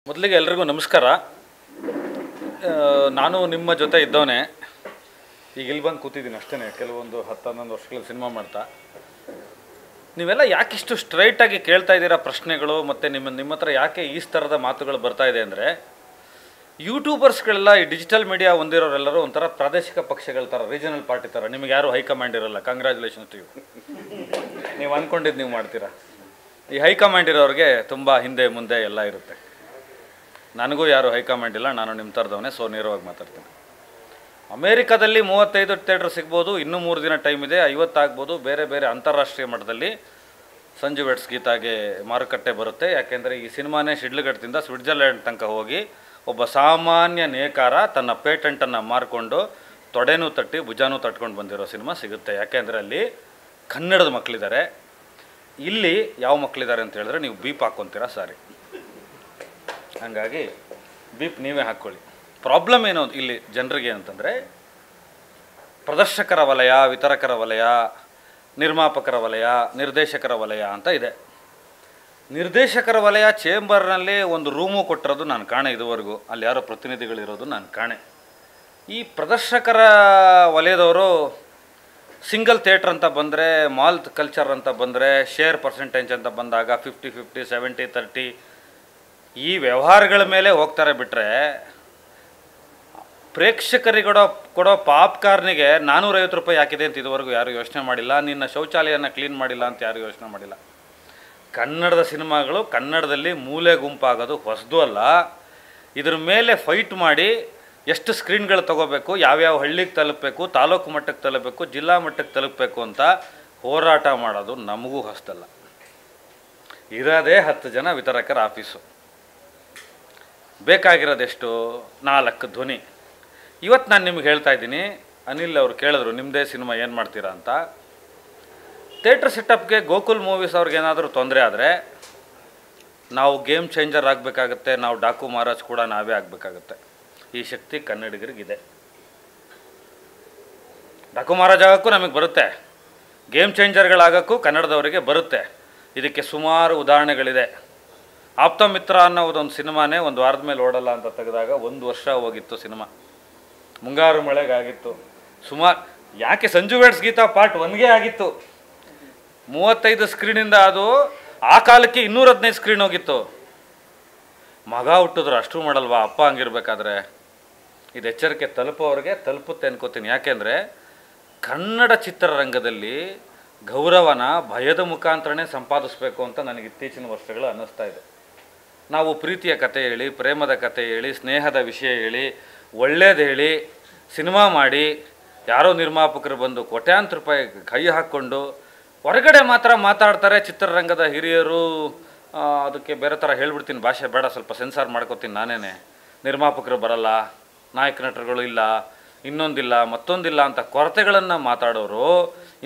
ಮೊದಲಿಗೆ ಎಲ್ರಿಗೂ ನಮಸ್ಕಾರ. ನಾನು ನಿಮ್ಮ ಜೊತೆ ಇದ್ದವನೇ, ಈಗ ಇಲ್ಲಿ ಬಂದು ಕೂತಿದ್ದೀನಿ ಅಷ್ಟೇ. ಕೆಲವೊಂದು 10-11 ವರ್ಷಗಳ ಸಿನಿಮಾ ಮಾಡ್ತಾ ನೀವೆಲ್ಲ ಯಾಕಿಷ್ಟು ಸ್ಟ್ರೈಟಾಗಿ ಕೇಳ್ತಾ ಇದ್ದೀರಾ ಪ್ರಶ್ನೆಗಳು, ಮತ್ತು ನಿಮ್ಮ ಹತ್ರ ಯಾಕೆ ಈ ಥರದ ಮಾತುಗಳು ಬರ್ತಾ ಇದೆ ಅಂದರೆ, ಯೂಟ್ಯೂಬರ್ಸ್ಗಳೆಲ್ಲ ಈ ಡಿಜಿಟಲ್ ಮೀಡಿಯಾ ಹೊಂದಿರೋರೆಲ್ಲರೂ ಒಂಥರ ಪ್ರಾದೇಶಿಕ ಪಕ್ಷಗಳ ಥರ, ರೀಜನಲ್ ಪಾರ್ಟಿ ಥರ. ನಿಮಗೆ ಯಾರು ಹೈಕಮಾಂಡ್ ಇರೋಲ್ಲ. Congratulations to you. ನೀವು ಅಂದ್ಕೊಂಡಿದ್ದು ನೀವು ಮಾಡ್ತೀರಾ. ಈ ಹೈಕಮಾಂಡ್ ಇರೋರಿಗೆ ತುಂಬ ಹಿಂದೆ ಮುಂದೆ ಎಲ್ಲ ಇರುತ್ತೆ. ನನಗೂ ಯಾರು ಹೈಕಮಾಂಡ್ ಇಲ್ಲ, ನಾನು ನಿಮ್ಮ ಥರದವನೇ. ಸೊ ನೇರವಾಗಿ ಮಾತಾಡ್ತೀನಿ. ಅಮೇರಿಕಾದಲ್ಲಿ 35 ಥಿಯೇಟ್ರ್ ಸಿಗ್ಬೋದು, ಇನ್ನೂ 3 ದಿನ ಟೈಮ್ ಇದೆ. 50 ಆಗ್ಬೋದು. ಬೇರೆ ಬೇರೆ ಅಂತಾರಾಷ್ಟ್ರೀಯ ಮಟ್ಟದಲ್ಲಿ ಸಂಜು ವೆಟ್ಸ್ ಗೀತಾಗೆ ಮಾರುಕಟ್ಟೆ ಬರುತ್ತೆ. ಯಾಕೆಂದರೆ ಈ ಸಿನಿಮಾನೇ ಶಿಡ್ಲಘಟ್ಟದಿಂದ ಸ್ವಿಟ್ಜರ್ಲ್ಯಾಂಡ್ ತನಕ ಹೋಗಿ ಒಬ್ಬ ಸಾಮಾನ್ಯ ನೇಕಾರ ತನ್ನ ಪೇಟೆಂಟನ್ನು ಮಾರಿಕೊಂಡು ತೊಡೆನೂ ತಟ್ಟಿ ಭುಜಾನೂ ತಟ್ಕೊಂಡು ಬಂದಿರೋ ಸಿನಿಮಾ ಸಿಗುತ್ತೆ. ಯಾಕೆಂದರೆ ಅಲ್ಲಿ ಕನ್ನಡದ ಮಕ್ಕಳಿದ್ದಾರೆ. ಇಲ್ಲಿ ಯಾವ ಮಕ್ಕಳಿದ್ದಾರೆ ಅಂತ ಹೇಳಿದ್ರೆ ನೀವು ಬೀಪ್ ಹಾಕ್ಕೊತೀರಾ, ಸಾರಿ. ಹಾಗಾಗಿ ಬೀಪ್ ನೀವೇ ಹಾಕ್ಕೊಳ್ಳಿ. ಪ್ರಾಬ್ಲಮ್ ಏನು ಇಲ್ಲಿ ಜನರಿಗೆ ಅಂತಂದರೆ, ಪ್ರದರ್ಶಕರ ವಲಯ, ವಿತರಕರ ವಲಯ, ನಿರ್ಮಾಪಕರ ವಲಯ, ನಿರ್ದೇಶಕರ ವಲಯ ಅಂತ ಇದೆ. ನಿರ್ದೇಶಕರ ವಲಯ ಚೇಂಬರ್ನಲ್ಲಿ ಒಂದು ರೂಮು ಕೊಟ್ಟಿರೋದು ನಾನು ಕಾಣೆ ಇದುವರೆಗೂ. ಅಲ್ಲಿ ಯಾರೋ ಪ್ರತಿನಿಧಿಗಳಿರೋದು ನಾನು ಕಾಣೆ. ಈ ಪ್ರದರ್ಶಕರ ವಲಯದವರು ಸಿಂಗಲ್ ಥಿಯೇಟ್ರ್ ಅಂತ ಬಂದರೆ, ಮಾಲ್ ಕಲ್ಚರ್ ಅಂತ ಬಂದರೆ, ಶೇರ್ ಪರ್ಸೆಂಟೇಜ್ ಅಂತ ಬಂದಾಗ 50-50, 70-30 ಈ ವ್ಯವಹಾರಗಳ ಮೇಲೆ ಹೋಗ್ತಾರೆ. ಬಿಟ್ಟರೆ ಪ್ರೇಕ್ಷಕರಿಗೆ ಕೊಡೋ ಪಾಪ್ಕಾರ್ನಿಗೆ 450 ರೂಪಾಯಿ ಹಾಕಿದೆ ಅಂತ ಇದುವರೆಗೂ ಯಾರು ಯೋಚನೆ ಮಾಡಿಲ್ಲ. ನಿನ್ನ ಶೌಚಾಲಯನ ಕ್ಲೀನ್ ಮಾಡಿಲ್ಲ ಅಂತ ಯಾರು ಯೋಚನೆ ಮಾಡಿಲ್ಲ. ಕನ್ನಡದ ಸಿನಿಮಾಗಳು ಕನ್ನಡದಲ್ಲಿ ಮೂಲೆ ಗುಂಪಾಗೋದು ಹೊಸದು ಅಲ್ಲ. ಇದ್ರ ಮೇಲೆ ಫೈಟ್ ಮಾಡಿ ಎಷ್ಟು ಸ್ಕ್ರೀನ್ಗಳು ತೊಗೋಬೇಕು, ಯಾವ್ಯಾವ ಹಳ್ಳಿಗೆ ತಲುಪಬೇಕು, ತಾಲೂಕು ಮಟ್ಟಕ್ಕೆ ತಲುಪಬೇಕು, ಜಿಲ್ಲಾ ಮಟ್ಟಕ್ಕೆ ತಲುಪಬೇಕು ಅಂತ ಹೋರಾಟ ಮಾಡೋದು ನಮಗೂ ಹೊಸದಲ್ಲ. ಇರೋದೇ 10 ಜನ ವಿತರಕರ ಆಫೀಸು. ಬೇಕಾಗಿರೋದೆಷ್ಟು? 4 ಧ್ವನಿ. ಇವತ್ತು ನಾನು ನಿಮ್ಗೆ ಹೇಳ್ತಾ ಇದ್ದೀನಿ. ಅನಿಲ್ ಅವರು ಕೇಳಿದ್ರು ನಿಮ್ಮದೇ ಸಿನಿಮಾ ಏನು ಮಾಡ್ತೀರಾ ಅಂತ. ಥಿಯೇಟ್ರ್ ಸೆಟಪ್ಗೆ ಗೋಕುಲ್ ಮೂವೀಸ್ ಅವ್ರಿಗೇನಾದರೂ ತೊಂದರೆ ಆದರೆ ನಾವು ಗೇಮ್ ಚೇಂಜರ್ ಆಗಬೇಕಾಗತ್ತೆ. ನಾವು ಡಾಕು ಮಹಾರಾಜ್ ಕೂಡ ನಾವೇ ಆಗಬೇಕಾಗತ್ತೆ. ಈ ಶಕ್ತಿ ಕನ್ನಡಿಗರಿಗಿದೆ. ಡಾಕು ಮಹಾರಾಜ್ ಆಗೋಕ್ಕೂ ನಮಗೆ ಬರುತ್ತೆ, ಗೇಮ್ ಚೇಂಜರ್ಗಳಾಗೋಕ್ಕೂ ಕನ್ನಡದವರಿಗೆ ಬರುತ್ತೆ. ಇದಕ್ಕೆ ಸುಮಾರು ಉದಾಹರಣೆಗಳಿದೆ. ಆಪ್ತ ಮಿತ್ರ ಅನ್ನೋದೊಂದು ಸಿನಿಮಾನೇ 1 ವಾರದ ಮೇಲೆ ಓಡಲ್ಲ ಅಂತ ತೆಗೆದಾಗ 1 ವರ್ಷ ಹೋಗಿತ್ತು ಸಿನಿಮಾ. ಮುಂಗಾರು ಮಳೆಗಾಗಿತ್ತು. ಸುಮಾರು ಯಾಕೆ ಸಂಜು ವೆಟ್ಸ್ ಗೀತಾ ಪಾರ್ಟ್ 1ಗೆ ಆಗಿತ್ತು. 35 ಸ್ಕ್ರೀನಿಂದ ಅದು ಆ ಕಾಲಕ್ಕೆ 215 ಸ್ಕ್ರೀನ್ ಹೋಗಿತ್ತು. ಮಗ ಹುಟ್ಟಿದ್ರು ಅಷ್ಟು ಮಾಡಲ್ವಾ ಅಪ್ಪ ಹಂಗಿರ್ಬೇಕಾದ್ರೆ? ಇದು ಎಚ್ಚರಿಕೆ ತಲುಪೋರಿಗೆ ತಲುಪುತ್ತೆ ಅನ್ಕೋತೀನಿ. ಯಾಕೆಂದರೆ ಕನ್ನಡ ಚಿತ್ರರಂಗದಲ್ಲಿ ಗೌರವನ ಭಯದ ಮುಖಾಂತರನೇ ಸಂಪಾದಿಸಬೇಕು ಅಂತ ನನಗೆ ಇತ್ತೀಚಿನ ವರ್ಷಗಳು ಅನ್ನಿಸ್ತಾ ಇದೆ. ನಾವು ಪ್ರೀತಿಯ ಕತೆ ಹೇಳಿ, ಪ್ರೇಮದ ಕತೆ ಹೇಳಿ, ಸ್ನೇಹದ ವಿಷಯ ಹೇಳಿ, ಒಳ್ಳೇದು ಹೇಳಿ ಸಿನಿಮಾ ಮಾಡಿ, ಯಾರೋ ನಿರ್ಮಾಪಕರು ಬಂದು ಕೋಟ್ಯಾಂತರ ರೂಪಾಯಿ ಕೈ ಹಾಕ್ಕೊಂಡು ಹೊರಗಡೆ ಮಾತ್ರ ಮಾತಾಡ್ತಾರೆ. ಚಿತ್ರರಂಗದ ಹಿರಿಯರು ಅದಕ್ಕೆ ಬೇರೆ ಥರ ಹೇಳ್ಬಿಡ್ತೀನಿ, ಭಾಷೆ ಬೇಡ, ಸ್ವಲ್ಪ ಸೆನ್ಸಾರ್ ಮಾಡ್ಕೋತೀನಿ ನಾನೇ. ನಿರ್ಮಾಪಕರು ಬರಲ್ಲ, ನಾಯಕ ನಟರುಗಳು ಇಲ್ಲ, ಇನ್ನೊಂದಿಲ್ಲ ಮತ್ತೊಂದಿಲ್ಲ ಅಂತ ಕೊರತೆಗಳನ್ನು ಮಾತಾಡೋರು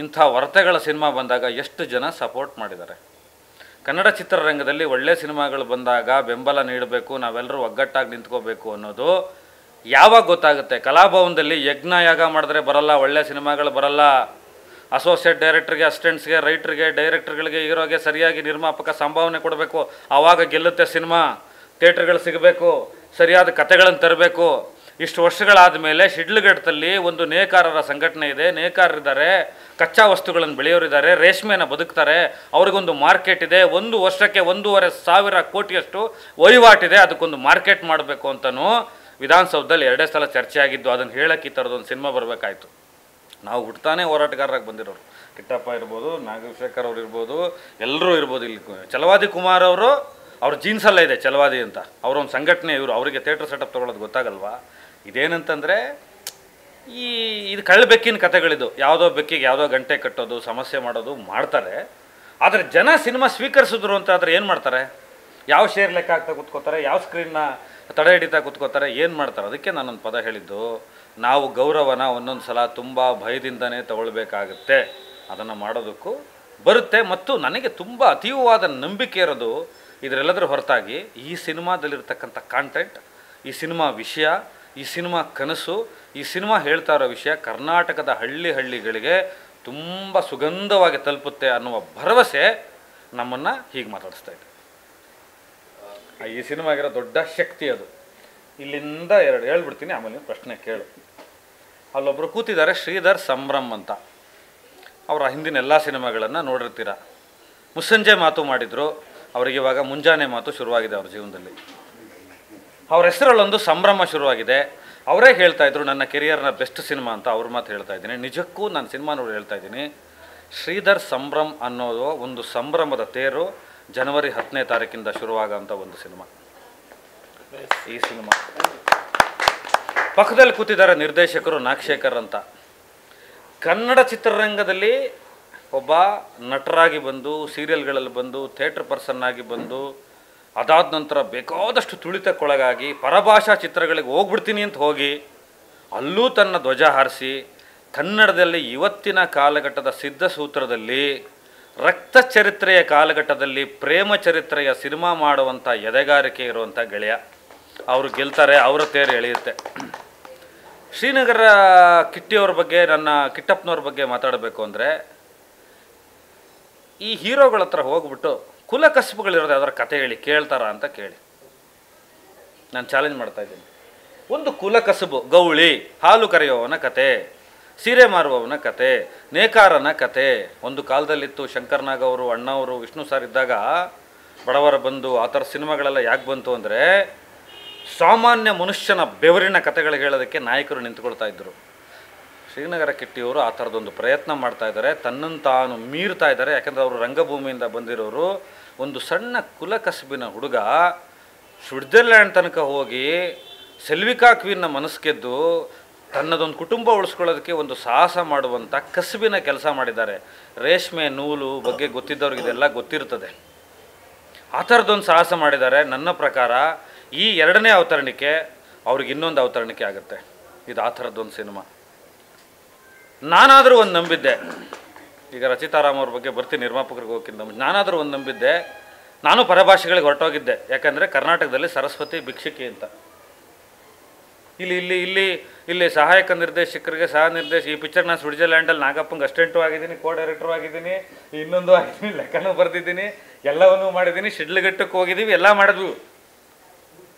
ಇಂಥ ಹೊರತೆಗಳ ಸಿನಿಮಾ ಬಂದಾಗ ಎಷ್ಟು ಜನ ಸಪೋರ್ಟ್ ಮಾಡಿದ್ದಾರೆ. ಕನ್ನಡ ಚಿತ್ರರಂಗದಲ್ಲಿ ಒಳ್ಳೆ ಸಿನಿಮಾಗಳು ಬಂದಾಗ ಬೆಂಬಲ ನೀಡಬೇಕು, ನಾವೆಲ್ಲರೂ ಒಗ್ಗಟ್ಟಾಗಿ ನಿಂತ್ಕೋಬೇಕು ಅನ್ನೋದು ಯಾವಾಗ ಗೊತ್ತಾಗುತ್ತೆ? ಕಲಾಭವನದಲ್ಲಿ ಯಜ್ಞ ಯಾಗ ಮಾಡಿದ್ರೆ ಬರಲ್ಲ, ಒಳ್ಳೆ ಸಿನಿಮಾಗಳು ಬರಲ್ಲ. ಅಸೋಸಿಯೇಟ್ ಡೈರೆಕ್ಟ್ರಿಗೆ, ಅಸಿಸ್ಟೆಂಟ್ಸ್ಗೆ, ರೈಟ್ರಿಗೆ, ಡೈರೆಕ್ಟರ್ಗಳಿಗೆ, ಹೀರೋಗೆ ಸರಿಯಾಗಿ ನಿರ್ಮಾಪಕ ಸಂಭಾವನೆ ಕೊಡಬೇಕು. ಆವಾಗ ಗೆಲ್ಲುತ್ತೆ ಸಿನಿಮಾ. ಥಿಯೇಟ್ರ್ಗಳು ಸಿಗಬೇಕು, ಸರಿಯಾದ ಕತೆಗಳನ್ನು ತರಬೇಕು. ಇಷ್ಟು ವರ್ಷಗಳಾದ ಮೇಲೆ ಶಿಡ್ಲಘಟ್ಟದಲ್ಲಿ ಒಂದು ನೇಕಾರರ ಸಂಘಟನೆ ಇದೆ. ನೇಕಾರರಿದ್ದಾರೆ, ಕಚ್ಚಾ ವಸ್ತುಗಳನ್ನು ಬೆಳೆಯೋರಿದ್ದಾರೆ, ರೇಷ್ಮೆನ ಬದುಕ್ತಾರೆ. ಅವ್ರಿಗೊಂದು ಮಾರ್ಕೆಟ್ ಇದೆ. 1 ವರ್ಷಕ್ಕೆ 1,500 ಕೋಟಿಯಷ್ಟು ವಹಿವಾಟಿದೆ. ಅದಕ್ಕೊಂದು ಮಾರ್ಕೆಟ್ ಮಾಡಬೇಕು ಅಂತಲೂ ವಿಧಾನಸೌಧದಲ್ಲಿ 2 ಸಲ ಚರ್ಚೆ ಆಗಿದ್ದು. ಅದನ್ನು ಹೇಳೋಕ್ಕೆ ಈ ಥರದೊಂದು ಸಿನಿಮಾ ಬರಬೇಕಾಯ್ತು. ನಾವು ಹುಟ್ತಾನೆ ಹೋರಾಟಗಾರರಾಗಿ ಬಂದಿರೋರು. ಕಿಟ್ಟಪ್ಪ ಇರ್ಬೋದು, ನಾಗಶೇಖರ್ ಅವ್ರು ಇರ್ಬೋದು, ಎಲ್ಲರೂ ಇರ್ಬೋದು. ಇಲ್ಲಿ ಛಲವಾದಿ ಕುಮಾರ್ ಅವರು, ಅವ್ರ ಜೀನ್ಸಲ್ಲ ಇದೆ ಛಲವಾದಿ ಅಂತ, ಅವರೊಂದು ಸಂಘಟನೆ. ಇವರು ಅವರಿಗೆ ಥಿಯೇಟ್ರ್ ಸೆಟಪ್ ತೊಗೊಳೋದು ಗೊತ್ತಾಗಲ್ವಾ? ಇದೇನಂತಂದರೆ ಇದು ಕಳ್ಳಬೆಕ್ಕಿನ ಕತೆಗಳಿದು. ಯಾವುದೋ ಬೆಕ್ಕಿಗೆ ಯಾವುದೋ ಗಂಟೆ ಕಟ್ಟೋದು, ಸಮಸ್ಯೆ ಮಾಡೋದು ಮಾಡ್ತಾರೆ. ಆದರೆ ಜನ ಸಿನಿಮಾ ಸ್ವೀಕರಿಸಿದ್ರು ಅಂತ ಆದರೆ ಏನು ಮಾಡ್ತಾರೆ? ಯಾವ ಶೇರ್ ಲೆಕ್ಕ ಆಗ್ತಾ ಕೂತ್ಕೋತಾರೆ, ಯಾವ ಸ್ಕ್ರೀನ್ನ ತಡೆ ಹಿಡಿತಾ ಕೂತ್ಕೋತಾರೆ, ಏನು ಮಾಡ್ತಾರೆ? ಅದಕ್ಕೆ ನಾನೊಂದು ಪದ ಹೇಳಿದ್ದು, ನಾವು ಗೌರವನ ಒಂದೊಂದು ಸಲ ತುಂಬ ಭಯದಿಂದನೇ ತಗೊಳ್ಬೇಕಾಗುತ್ತೆ. ಅದನ್ನು ಮಾಡೋದಕ್ಕೂ ಬರುತ್ತೆ. ಮತ್ತು ನನಗೆ ತುಂಬ ಅತೀವವಾದ ನಂಬಿಕೆ ಇರೋದು ಇದರೆಲ್ಲದರ ಹೊರತಾಗಿ ಈ ಸಿನಿಮಾದಲ್ಲಿರ್ತಕ್ಕಂಥ ಕಾಂಟೆಂಟ್, ಈ ಸಿನಿಮಾ ವಿಷಯ, ಈ ಸಿನಿಮಾ ಕನಸು, ಈ ಸಿನಿಮಾ ಹೇಳ್ತಾ ಇರೋ ವಿಷಯ ಕರ್ನಾಟಕದ ಹಳ್ಳಿಗಳಿಗೆ ತುಂಬ ಸುಗಂಧವಾಗಿ ತಲುಪುತ್ತೆ ಅನ್ನುವ ಭರವಸೆ ನಮ್ಮನ್ನು ಹೀಗೆ ಮಾತಾಡಿಸ್ತಾ ಇದೆ. ಈ ಸಿನಿಮಾಗಿರೋ ದೊಡ್ಡ ಶಕ್ತಿ ಅದು. ಇಲ್ಲಿಂದ ಎರಡು ಹೇಳ್ಬಿಡ್ತೀನಿ, ಆಮೇಲೆ ನೀವು ಪ್ರಶ್ನೆ ಕೇಳು. ಅಲ್ಲೊಬ್ಬರು ಕೂತಿದ್ದಾರೆ, ಶ್ರೀಧರ್ ಸಂಭ್ರಮ್ ಅಂತ. ಅವರ ಹಿಂದಿನ ಎಲ್ಲ ಸಿನಿಮಾಗಳನ್ನು ನೋಡಿರ್ತೀರ. ಮುಸ್ಸಂಜೆ ಮಾತು ಮಾಡಿದರು, ಅವ್ರಿಗೆ ಇವಾಗ ಮುಂಜಾನೆ ಮಾತು ಶುರುವಾಗಿದೆ ಅವ್ರ ಜೀವನದಲ್ಲಿ. ಅವ್ರ ಹೆಸರಲ್ಲೊಂದು ಸಂಭ್ರಮ ಶುರುವಾಗಿದೆ. ಅವರೇ ಹೇಳ್ತಾ ಇದ್ರು ನನ್ನ ಕೆರಿಯರ್ನ ಬೆಸ್ಟ್ ಸಿನಿಮಾ ಅಂತ. ಅವ್ರ ಮಾತು ಹೇಳ್ತಾ ಇದ್ದೀನಿ, ನಿಜಕ್ಕೂ ನಾನು ಸಿನಿಮಾ ನೋಡಿ ಹೇಳ್ತಾ ಇದ್ದೀನಿ. ಶ್ರೀಧರ್ ಸಂಭ್ರಮ್ ಅನ್ನೋದು ಒಂದು ಸಂಭ್ರಮದ ತೇರು. ಜನವರಿ 10ನೇ ತಾರೀಕಿಂದ ಶುರುವಾಗೋಂಥ ಒಂದು ಸಿನಿಮಾ ಈ ಸಿನಿಮಾ. ಪಕ್ಕದಲ್ಲಿ ಕೂತಿದ್ದಾರೆ ನಿರ್ದೇಶಕರು ನಾಗಶೇಖರ್ ಅಂತ. ಕನ್ನಡ ಚಿತ್ರರಂಗದಲ್ಲಿ ಒಬ್ಬ ನಟರಾಗಿ ಬಂದು, ಸೀರಿಯಲ್ಗಳಲ್ಲಿ ಬಂದು, ಥಿಯೇಟ್ರ್ ಪರ್ಸನ್ ಆಗಿ ಬಂದು, ಅದಾದ ನಂತರ ಬೇಕಾದಷ್ಟು ತುಳಿತಕ್ಕೊಳಗಾಗಿ ಪರಭಾಷಾ ಚಿತ್ರಗಳಿಗೆ ಹೋಗ್ಬಿಡ್ತೀನಿ ಅಂತ ಹೋಗಿ ಅಲ್ಲೂ ತನ್ನ ಧ್ವಜ ಹಾರಿಸಿ ಕನ್ನಡದಲ್ಲಿ ಇವತ್ತಿನ ಕಾಲಘಟ್ಟದ ಸಿದ್ಧಸೂತ್ರದಲ್ಲಿ ರಕ್ತ ಚರಿತ್ರೆಯ ಕಾಲಘಟ್ಟದಲ್ಲಿ ಪ್ರೇಮ ಚರಿತ್ರೆಯ ಸಿನಿಮಾ ಮಾಡುವಂಥ ಎದೆಗಾರಿಕೆ ಇರುವಂಥ ಗೆಳೆಯ. ಅವರು ಗೆಲ್ತಾರೆ, ಅವರ ತೇರು ಎಳೆಯುತ್ತೆ. ಶ್ರೀನಗರ ಕಿಟ್ಟಿಯವ್ರ ಬಗ್ಗೆ, ನನ್ನ ಕಿಟ್ಟಪ್ಪನವ್ರ ಬಗ್ಗೆ ಮಾತಾಡಬೇಕು ಅಂದರೆ, ಈ ಹೀರೋಗಳ ಹತ್ರ ಹೋಗ್ಬಿಟ್ಟು ಕುಲ ಕಸಬುಗಳಿರೋದು ಅದರ ಕತೆ ಹೇಳಿ ಕೇಳ್ತಾರ ಅಂತ ಕೇಳಿ. ನಾನು ಚಾಲೆಂಜ್ ಮಾಡ್ತಾಯಿದ್ದೀನಿ. ಒಂದು ಕುಲ ಕಸಬು, ಗೌಳಿ, ಹಾಲು ಕರೆಯುವವನ ಕತೆ, ಸೀರೆ ಮಾರುವವನ ಕತೆ, ನೇಕಾರನ ಕತೆ. ಒಂದು ಕಾಲದಲ್ಲಿತ್ತು. ಶಂಕರ್ನಾಗ್ ಅವರು, ಅಣ್ಣವರು, ವಿಷ್ಣು ಸರ್ ಇದ್ದಾಗ ಬಡವರ ಬಂದು ಆ ಥರ ಸಿನಿಮಾಗಳೆಲ್ಲ ಯಾಕೆ ಬಂತು ಅಂದರೆ, ಸಾಮಾನ್ಯ ಮನುಷ್ಯನ ಬೆವರಿನ ಕತೆಗಳು ಹೇಳೋದಕ್ಕೆ ನಾಯಕರು ನಿಂತ್ಕೊಳ್ತಾ ಇದ್ದರು. ಶ್ರೀನಗರ ಕಿಟ್ಟಿಯವರು ಆ ಥರದೊಂದು ಪ್ರಯತ್ನ ಮಾಡ್ತಾ ಇದ್ದಾರೆ, ತನ್ನನ್ನು ತಾನು ಮೀರ್ತಾ ಇದ್ದಾರೆ. ಯಾಕಂದರೆ ಅವರು ರಂಗಭೂಮಿಯಿಂದ ಬಂದಿರೋರು. ಒಂದು ಸಣ್ಣ ಕುಲ ಕಸಬಿನ ಹುಡುಗ ಸ್ವಿಟ್ಜರ್ಲ್ಯಾಂಡ್ ತನಕ ಹೋಗಿ ಸೆಲ್ವಿಕಾ ಕ್ವೀನ್ನ ಮನಸ್ಸು ಗೆದ್ದು ತನ್ನದೊಂದು ಕುಟುಂಬ ಉಳಿಸ್ಕೊಳ್ಳೋದಕ್ಕೆ ಒಂದು ಸಾಹಸ ಮಾಡುವಂಥ ಕಸಬಿನ ಕೆಲಸ ಮಾಡಿದ್ದಾರೆ. ರೇಷ್ಮೆ ನೂಲು ಬಗ್ಗೆ ಗೊತ್ತಿದ್ದವ್ರಿಗೆ ಇದೆಲ್ಲ ಗೊತ್ತಿರ್ತದೆ. ಆ ಥರದೊಂದು ಸಾಹಸ ಮಾಡಿದ್ದಾರೆ. ನನ್ನ ಪ್ರಕಾರ ಈ ಎರಡನೇ ಅವತರಣಿಕೆ ಅವ್ರಿಗೆ ಇನ್ನೊಂದು ಅವತರಣಿಕೆ ಆಗುತ್ತೆ. ಇದು ಆ ಥರದ್ದೊಂದು ಸಿನಿಮಾ. ನಾನಾದರೂ ಒಂದು ನಂಬಿದ್ದೆ, ಈಗ ರಚಿತಾರಾಮ್ ಅವ್ರ ಬಗ್ಗೆ ಬರ್ತೀನಿ, ನಿರ್ಮಾಪಕರಿಗೆ ಹೋಗಿಂತ ನಾನಾದರೂ ಒಂದು ನಂಬಿದ್ದೆ. ನಾನು ಪರಭಾಷೆಗಳಿಗೆ ಹೊರಟೋಗಿದ್ದೆ. ಯಾಕಂದರೆ ಕರ್ನಾಟಕದಲ್ಲಿ ಸರಸ್ವತಿ ಭಿಕ್ಷುಕಿ ಅಂತ. ಇಲ್ಲಿ ಸಹಾಯಕ ನಿರ್ದೇಶಕರಿಗೆ ಈ ಪಿಕ್ಚರ್ ನಾನು ಸ್ವಿಟ್ಜರ್ಲ್ಯಾಂಡಲ್ಲಿ ನಾಗಪ್ಪಂಗೆ ಅಸಿಸ್ಟೆಂಟು ಆಗಿದ್ದೀನಿ, ಕೋ ಡೈರೆಕ್ಟ್ರು ಆಗಿದ್ದೀನಿ, ಇನ್ನೊಂದು ಆಗಿದ್ದೀನಿ, ಲೆಕ್ಕನೂ ಬರೆದಿದ್ದೀನಿ, ಎಲ್ಲವನ್ನೂ ಮಾಡಿದ್ದೀನಿ, ಶಿಡ್ಲಘಟ್ಟಕ್ಕೆ ಹೋಗಿದ್ದೀವಿ, ಎಲ್ಲ ಮಾಡಿದ್ವಿ.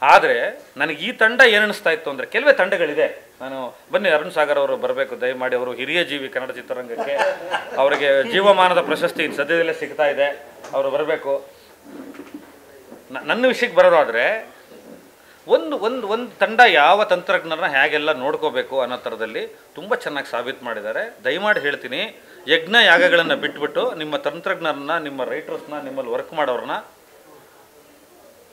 ಆದರೆ ನನಗೆ ಈ ತಂಡ ಏನು ಅನ್ನಿಸ್ತಾ ಇತ್ತು ಅಂದರೆ, ಕೆಲವೇ ತಂಡಗಳಿದೆ. ನಾನು ಬನ್ನಿ ಅರುಣ್ ಸಾಗರ್ ಅವರು ಬರಬೇಕು ದಯಮಾಡಿ. ಅವರು ಹಿರಿಯ ಜೀವಿ ಕನ್ನಡ ಚಿತ್ರರಂಗಕ್ಕೆ, ಅವರಿಗೆ ಜೀವಮಾನದ ಪ್ರಶಸ್ತಿ ಸದ್ಯದಲ್ಲೇ ಸಿಗ್ತಾ ಇದೆ, ಅವರು ಬರಬೇಕು. ನನ್ನ ವಿಷಯಕ್ಕೆ ಬರೋದಾದರೆ, ಒಂದು ತಂಡ ಯಾವ ತಂತ್ರಜ್ಞರನ್ನ ಹೇಗೆಲ್ಲ ನೋಡ್ಕೋಬೇಕು ಅನ್ನೋ ಥರದಲ್ಲಿ ತುಂಬ ಚೆನ್ನಾಗಿ ಸಾಬೀತು ಮಾಡಿದ್ದಾರೆ. ದಯಮಾಡಿ ಹೇಳ್ತೀನಿ, ಯಜ್ಞ ಯಾಗಗಳನ್ನು ಬಿಟ್ಬಿಟ್ಟು ನಿಮ್ಮ ತಂತ್ರಜ್ಞರನ್ನ, ನಿಮ್ಮ ರೈಟರ್ಸ್ನ, ನಿಮ್ಮಲ್ಲಿ ವರ್ಕ್ ಮಾಡೋರನ್ನ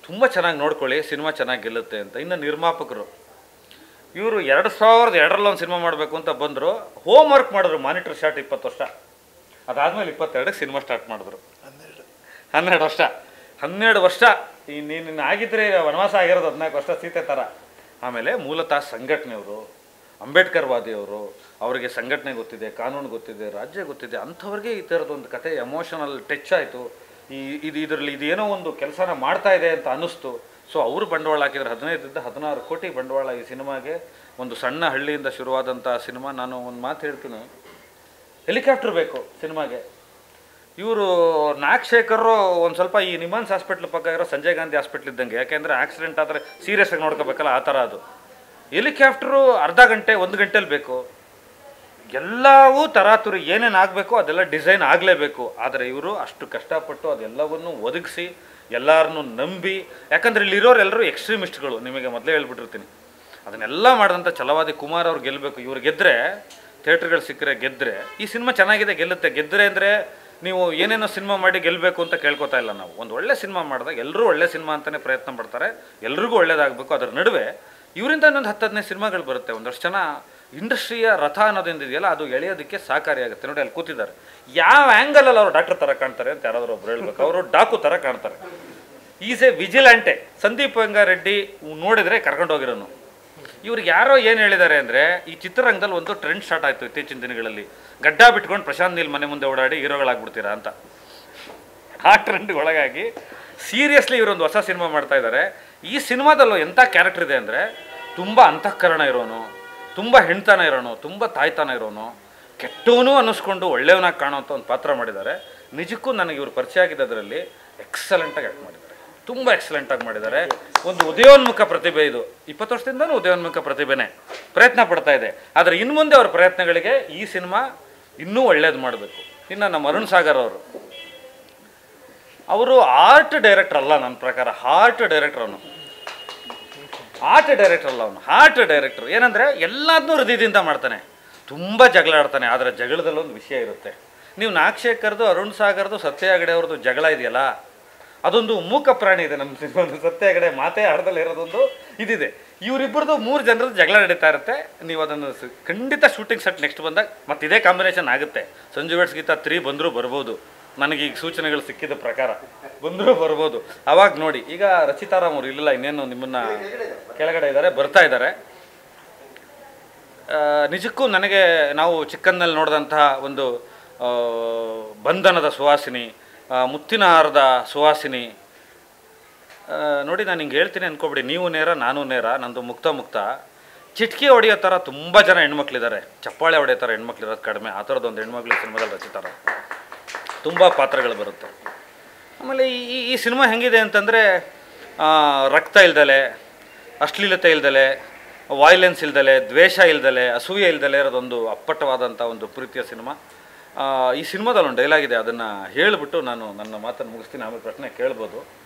ತುಂಬ ಚೆನ್ನಾಗಿ ನೋಡ್ಕೊಳ್ಳಿ, ಸಿನಿಮಾ ಚೆನ್ನಾಗಿ ಗೆಲ್ಲುತ್ತೆ ಅಂತ. ಇನ್ನು ನಿರ್ಮಾಪಕರು ಇವರು 2002ರಲ್ಲಿ ಒಂದು ಸಿನಿಮಾ ಮಾಡಬೇಕು ಅಂತ ಬಂದರು. ಹೋಮ್ ವರ್ಕ್ ಮಾಡಿದ್ರು, ಮಾನಿಟರ್ ಶಾಟ್ 20 ವರ್ಷ. ಅದಾದಮೇಲೆ 22ಕ್ಕೆ ಸಿನಿಮಾ ಸ್ಟಾರ್ಟ್ ಮಾಡಿದ್ರು. 12 ವರ್ಷ ನೀನು ಆಗಿದ್ರೆ ವನವಾಸ ಆಗಿರೋದು 14 ವರ್ಷ ಸೀತೆ ಥರ. ಆಮೇಲೆ ಮೂಲತಃ ಸಂಘಟನೆಯವರು, ಅಂಬೇಡ್ಕರ್ ವಾದಿಯವರು, ಅವರಿಗೆ ಸಂಘಟನೆ ಗೊತ್ತಿದೆ, ಕಾನೂನು ಗೊತ್ತಿದೆ, ರಾಜ್ಯ ಗೊತ್ತಿದೆ. ಅಂಥವ್ರಿಗೆ ಈ ಥರದೊಂದು ಕತೆ ಎಮೋಷನಲ್ ಟಚ್ ಆಯಿತು. ಇದರಲ್ಲಿ ಇದೇನೋ ಒಂದು ಕೆಲಸನ ಮಾಡ್ತಾ ಇದೆ ಅಂತ ಅನ್ನಿಸ್ತು. ಸೊ ಅವರು ಬಂಡವಾಳ ಹಾಕಿದ್ರು. 15-16 ಕೋಟಿ ಬಂಡವಾಳ ಈ ಸಿನಿಮಾಗೆ. ಒಂದು ಸಣ್ಣ ಹಳ್ಳಿಯಿಂದ ಶುರುವಾದಂಥ ಸಿನಿಮಾ. ನಾನು ಒಂದು ಮಾತು ಹೇಳ್ತೀನಿ, ಹೆಲಿಕಾಪ್ಟರ್ ಬೇಕು ಸಿನಿಮಾಗೆ. ಇವರು ನಾಗಶೇಖರು ಒಂದು ಸ್ವಲ್ಪ ಈ ನಿಮಾನ್ಸ್ ಹಾಸ್ಪಿಟ್ಲ್ ಪಕ್ಕ ಇರೋ ಸಂಜಯ್ ಗಾಂಧಿ ಹಾಸ್ಪಿಟ್ಲ್ ಇದ್ದಂಗೆ. ಯಾಕೆಂದರೆ ಆಕ್ಸಿಡೆಂಟ್ ಆದರೆ ಸೀರಿಯಸ್ಸಾಗಿ ನೋಡ್ಕೋಬೇಕಲ್ಲ, ಆ ಥರ ಅದು. ಹೆಲಿಕಾಪ್ಟ್ರು ಅರ್ಧ ಗಂಟೆ 1 ಗಂಟೆಲಿ ಬೇಕು. ಎಲ್ಲವೂ ತರಾತುರಿ ಏನೇನು ಆಗಬೇಕು ಅದೆಲ್ಲ ಡಿಸೈನ್ ಆಗಲೇಬೇಕು. ಆದರೆ ಇವರು ಅಷ್ಟು ಕಷ್ಟಪಟ್ಟು ಅದೆಲ್ಲವನ್ನು ಒದಗಿಸಿ ಎಲ್ಲರನ್ನೂ ನಂಬಿ, ಯಾಕಂದರೆ ಇಲ್ಲಿರೋರೆಲ್ಲರೂ ಎಕ್ಸ್ಟ್ರೀಮಿಸ್ಟ್ಗಳು, ನಿಮಗೆ ಮೊದಲೇ ಹೇಳ್ಬಿಟ್ಟಿರ್ತೀನಿ. ಅದನ್ನೆಲ್ಲ ಮಾಡಿದಂಥ ಛಲವಾದಿ ಕುಮಾರ್ ಅವ್ರು ಗೆಲ್ಲಬೇಕು. ಇವ್ರು ಗೆದ್ದರೆ, ಥಿಯೇಟ್ರ್ಗಳು ಸಿಕ್ಕರೆ ಗೆದ್ದರೆ ಈ ಸಿನಿಮಾ ಚೆನ್ನಾಗಿದೆ, ಗೆಲ್ಲುತ್ತೆ. ಗೆದ್ದರೆ ಅಂದರೆ ನೀವು ಏನೇನೋ ಸಿನಿಮಾ ಮಾಡಿ ಗೆಲ್ಲಬೇಕು ಅಂತ ಕೇಳ್ಕೊತಾ ಇಲ್ಲ ನಾವು. ಒಂದು ಒಳ್ಳೆ ಸಿನಿಮಾ ಮಾಡಿದಾಗ ಎಲ್ಲರೂ ಒಳ್ಳೆ ಸಿನಿಮಾ ಅಂತಲೇ ಪ್ರಯತ್ನ ಪಡ್ತಾರೆ, ಎಲ್ರಿಗೂ ಒಳ್ಳೇದಾಗಬೇಕು. ಅದರ ನಡುವೆ ಇವರಿಂದ ಇನ್ನೊಂದು 10-15 ಸಿನಿಮಾಗಳು ಬರುತ್ತೆ. ಒಂದಷ್ಟು ಜನ ಇಂಡಸ್ಟ್ರಿಯ ರಥ ಅನ್ನೋದಿಂದಿದೆಯಲ್ಲ, ಅದು ಎಳೆಯೋದಕ್ಕೆ ಸಹಕಾರಿಯಾಗುತ್ತೆ. ನೋಡಿ ಅಲ್ಲಿ ಕೂತಿದ್ದಾರೆ, ಯಾವ ಆ್ಯಂಗಲಲ್ಲಿ ಅವರು ಡಾಕ್ಟರ್ ಥರ ಕಾಣ್ತಾರೆ ಅಂತ ಯಾರಾದರೂ ಒಬ್ರು ಹೇಳ್ಬೇಕು. ಅವರು ಡಾಕು ಥರ ಕಾಣ್ತಾರೆ. Is a vigilante. Sandeep Reddy ನೋಡಿದರೆ ಕರ್ಕೊಂಡು ಹೋಗಿರೋನು. ಇವ್ರಿಗೆ ಯಾರೋ ಏನು ಹೇಳಿದ್ದಾರೆ ಅಂದರೆ, ಈ ಚಿತ್ರರಂಗದಲ್ಲಿ ಒಂದು ಟ್ರೆಂಡ್ ಸ್ಟಾರ್ಟ್ ಆಯಿತು ಇತ್ತೀಚಿನ ದಿನಗಳಲ್ಲಿ, ಗಡ್ಡ ಬಿಟ್ಕೊಂಡು ಪ್ರಶಾಂತ್ ನೀಲ್ ಮನೆ ಮುಂದೆ ಓಡಾಡಿ ಹೀರೋಗಳಾಗ್ಬಿಡ್ತೀರಾ ಅಂತ. ಆ ಟ್ರೆಂಡ್ಗೆ ಒಳಗಾಗಿ ಸೀರಿಯಸ್ಲಿ ಇವರೊಂದು ಹೊಸ ಸಿನಿಮಾ ಮಾಡ್ತಾ ಇದ್ದಾರೆ. ಈ ಸಿನಿಮಾದಲ್ಲೂ ಎಂಥ ಕ್ಯಾರೆಕ್ಟರ್ ಇದೆ ಅಂದರೆ, ತುಂಬ ಅಂತಃಕರಣ ಇರೋನು, ತುಂಬ ಹೆಣ್ತನ ಇರೋನು, ತುಂಬ ತಾಯ್ತನ ಇರೋನು, ಕೆಟ್ಟವನು ಅನ್ನಿಸ್ಕೊಂಡು ಒಳ್ಳೆಯವನಾಗಿ ಕಾಣೋಂಥ ಒಂದು ಪಾತ್ರ ಮಾಡಿದ್ದಾರೆ. ನಿಜಕ್ಕೂ ನನಗೆ ಇವರು ಪರಿಚಯ ಆಗಿದ್ದದರಲ್ಲಿ ಎಕ್ಸಲೆಂಟಾಗಿ ಆ್ಯಕ್ಟ್ ಮಾಡಿದ್ದಾರೆ. ತುಂಬ ಎಕ್ಸಲೆಂಟಾಗಿ ಮಾಡಿದ್ದಾರೆ. ಒಂದು ಉದಯೋನ್ಮುಖ ಪ್ರತಿಭೆ ಇದು. 20 ವರ್ಷದಿಂದನೂ ಉದಯೋನ್ಮುಖ ಪ್ರತಿಭೆನೇ ಪ್ರಯತ್ನ ಪಡ್ತಾ ಇದೆ. ಆದರೆ ಇನ್ನು ಮುಂದೆ ಅವ್ರ ಪ್ರಯತ್ನಗಳಿಗೆ ಈ ಸಿನಿಮಾ ಇನ್ನೂ ಒಳ್ಳೇದು ಮಾಡಬೇಕು. ಇನ್ನು ನಮ್ಮ ಅರುಣ್ ಸಾಗರ್ ಅವರು ಆರ್ಟ್ ಡೈರೆಕ್ಟರ್ ಅಲ್ಲ, ನನ್ನ ಪ್ರಕಾರ ಹಾರ್ಟ್ ಡೈರೆಕ್ಟರ್ ಅವನು. ಆರ್ಟ್ ಡೈರೆಕ್ಟರ್ ಅಲ್ಲ, ಅವನು ಹಾರ್ಟ್ ಡೈರೆಕ್ಟರ್. ಏನಂದರೆ ಎಲ್ಲದನ್ನೂ ಹೃದಯದಿಂದ ಮಾಡ್ತಾನೆ, ತುಂಬ ಜಗಳ ಆಡ್ತಾನೆ. ಆದರೆ ಜಗಳದಲ್ಲೊಂದು ವಿಷಯ ಇರುತ್ತೆ. ನೀವು ನಾಗಶೇಖರ್ದು, ಅರುಣ್ ಸಾಗರ್ದು, ಸತ್ಯ ಹೆಗಡೆ ಅವ್ರದ್ದು ಜಗಳ ಇದೆಯಲ್ಲ, ಅದೊಂದು ಮೂಕ ಪ್ರಾಣಿ ಇದೆ ನಮ್ಮ ಸಿನಿಮಾದು. ಸತ್ಯ ಹೆಗಡೆ ಮಾತೇ ಆಡದಲ್ಲಿ ಇರೋದೊಂದು ಇದಿದೆ. ಇವರಿಬ್ಬರದು 3 ಜನರದ್ದು ಜಗಳ ನಡೀತಾ ಇರುತ್ತೆ. ನೀವು ಅದನ್ನು ಖಂಡಿತ ಶೂಟಿಂಗ್ ಸೆಟ್ ನೆಕ್ಸ್ಟ್ ಬಂದಾಗ ಮತ್ತೆ ಇದೇ ಕಾಂಬಿನೇಷನ್ ಆಗುತ್ತೆ. ಸಂಜು ವೆಡ್ಸ್ ಗೀತಾ 3 ಬಂದರೂ ಬರ್ಬೋದು, ನನಗೀಗ ಸೂಚನೆಗಳು ಸಿಕ್ಕಿದ ಪ್ರಕಾರ ಬಂದರೂ ಬರ್ಬೋದು. ಅವಾಗ ನೋಡಿ. ಈಗ ರಚಿತಾರಾಮ್ ಅವರು ಇಲ್ಲಿಲ್ಲ, ಇನ್ನೇನು ನಿಮ್ಮನ್ನು ಕೆಳಗಡೆ ಇದ್ದಾರೆ, ಬರ್ತಾ ಇದ್ದಾರೆ. ನಿಜಕ್ಕೂ ನನಗೆ ನಾವು ಚಿಕ್ಕನ್ನಲ್ಲಿ ನೋಡಿದಂತಹ ಒಂದು ಬಂಧನದ ಸುವಾಸಿನಿ, ಮುತ್ತಿನ ಹಾರದ ಸುವಾಸಿನಿ ನೋಡಿ. ನಾನು ಹಿಂಗೆ ಹೇಳ್ತೀನಿ ಅಂದ್ಕೊಬಿಡಿ, ನೀವು ನೇರ ನಾನು ನೇರ, ನಂದು ಮುಕ್ತ. ಚಿಟ್ಕಿ ಹೊಡೆಯೋ ಥರ ತುಂಬ ಜನ ಹೆಣ್ಮಕ್ಳಿದ್ದಾರೆ, ಚಪ್ಪಾಳೆ ಹೊಡೆಯೋ ಥರ ಹೆಣ್ಮಕ್ಳಿರೋದು ಕಡಿಮೆ. ಆ ಥರದ್ದೊಂದು ಹೆಣ್ಮಕ್ಳು ಸಿನಿಮಾದಲ್ಲಿ ರಚಿತಾರ ತುಂಬ ಪಾತ್ರಗಳು ಬರುತ್ತೆ. ಆಮೇಲೆ ಈ ಸಿನಿಮಾ ಹೆಂಗಿದೆ ಅಂತಂದರೆ, ರಕ್ತ ಇಲ್ದಲೆ, ಅಶ್ಲೀಲತೆ ಇಲ್ದಲೆ, ವಾಯ್ಲೆನ್ಸ್ ಇಲ್ದಲೆ, ದ್ವೇಷ ಇಲ್ದಲೆ, ಅಸೂಯೆ ಇಲ್ದಲೆ ಇರೋದೊಂದು ಅಪ್ಪಟ್ಟವಾದಂಥ ಒಂದು ಪ್ರೀತಿಯ ಸಿನಿಮಾ. ಈ ಸಿನಿಮಾದಲ್ಲಿ ಒಂದು ಡೈಲಾಗ್ ಇದೆ, ಅದನ್ನು ಹೇಳಿಬಿಟ್ಟು ನಾನು ನನ್ನ ಮಾತನ್ನು ಮುಗಿಸ್ತೀನಿ. ಆಮೇಲೆ ಪ್ರಶ್ನೆ ಕೇಳ್ಬೋದು.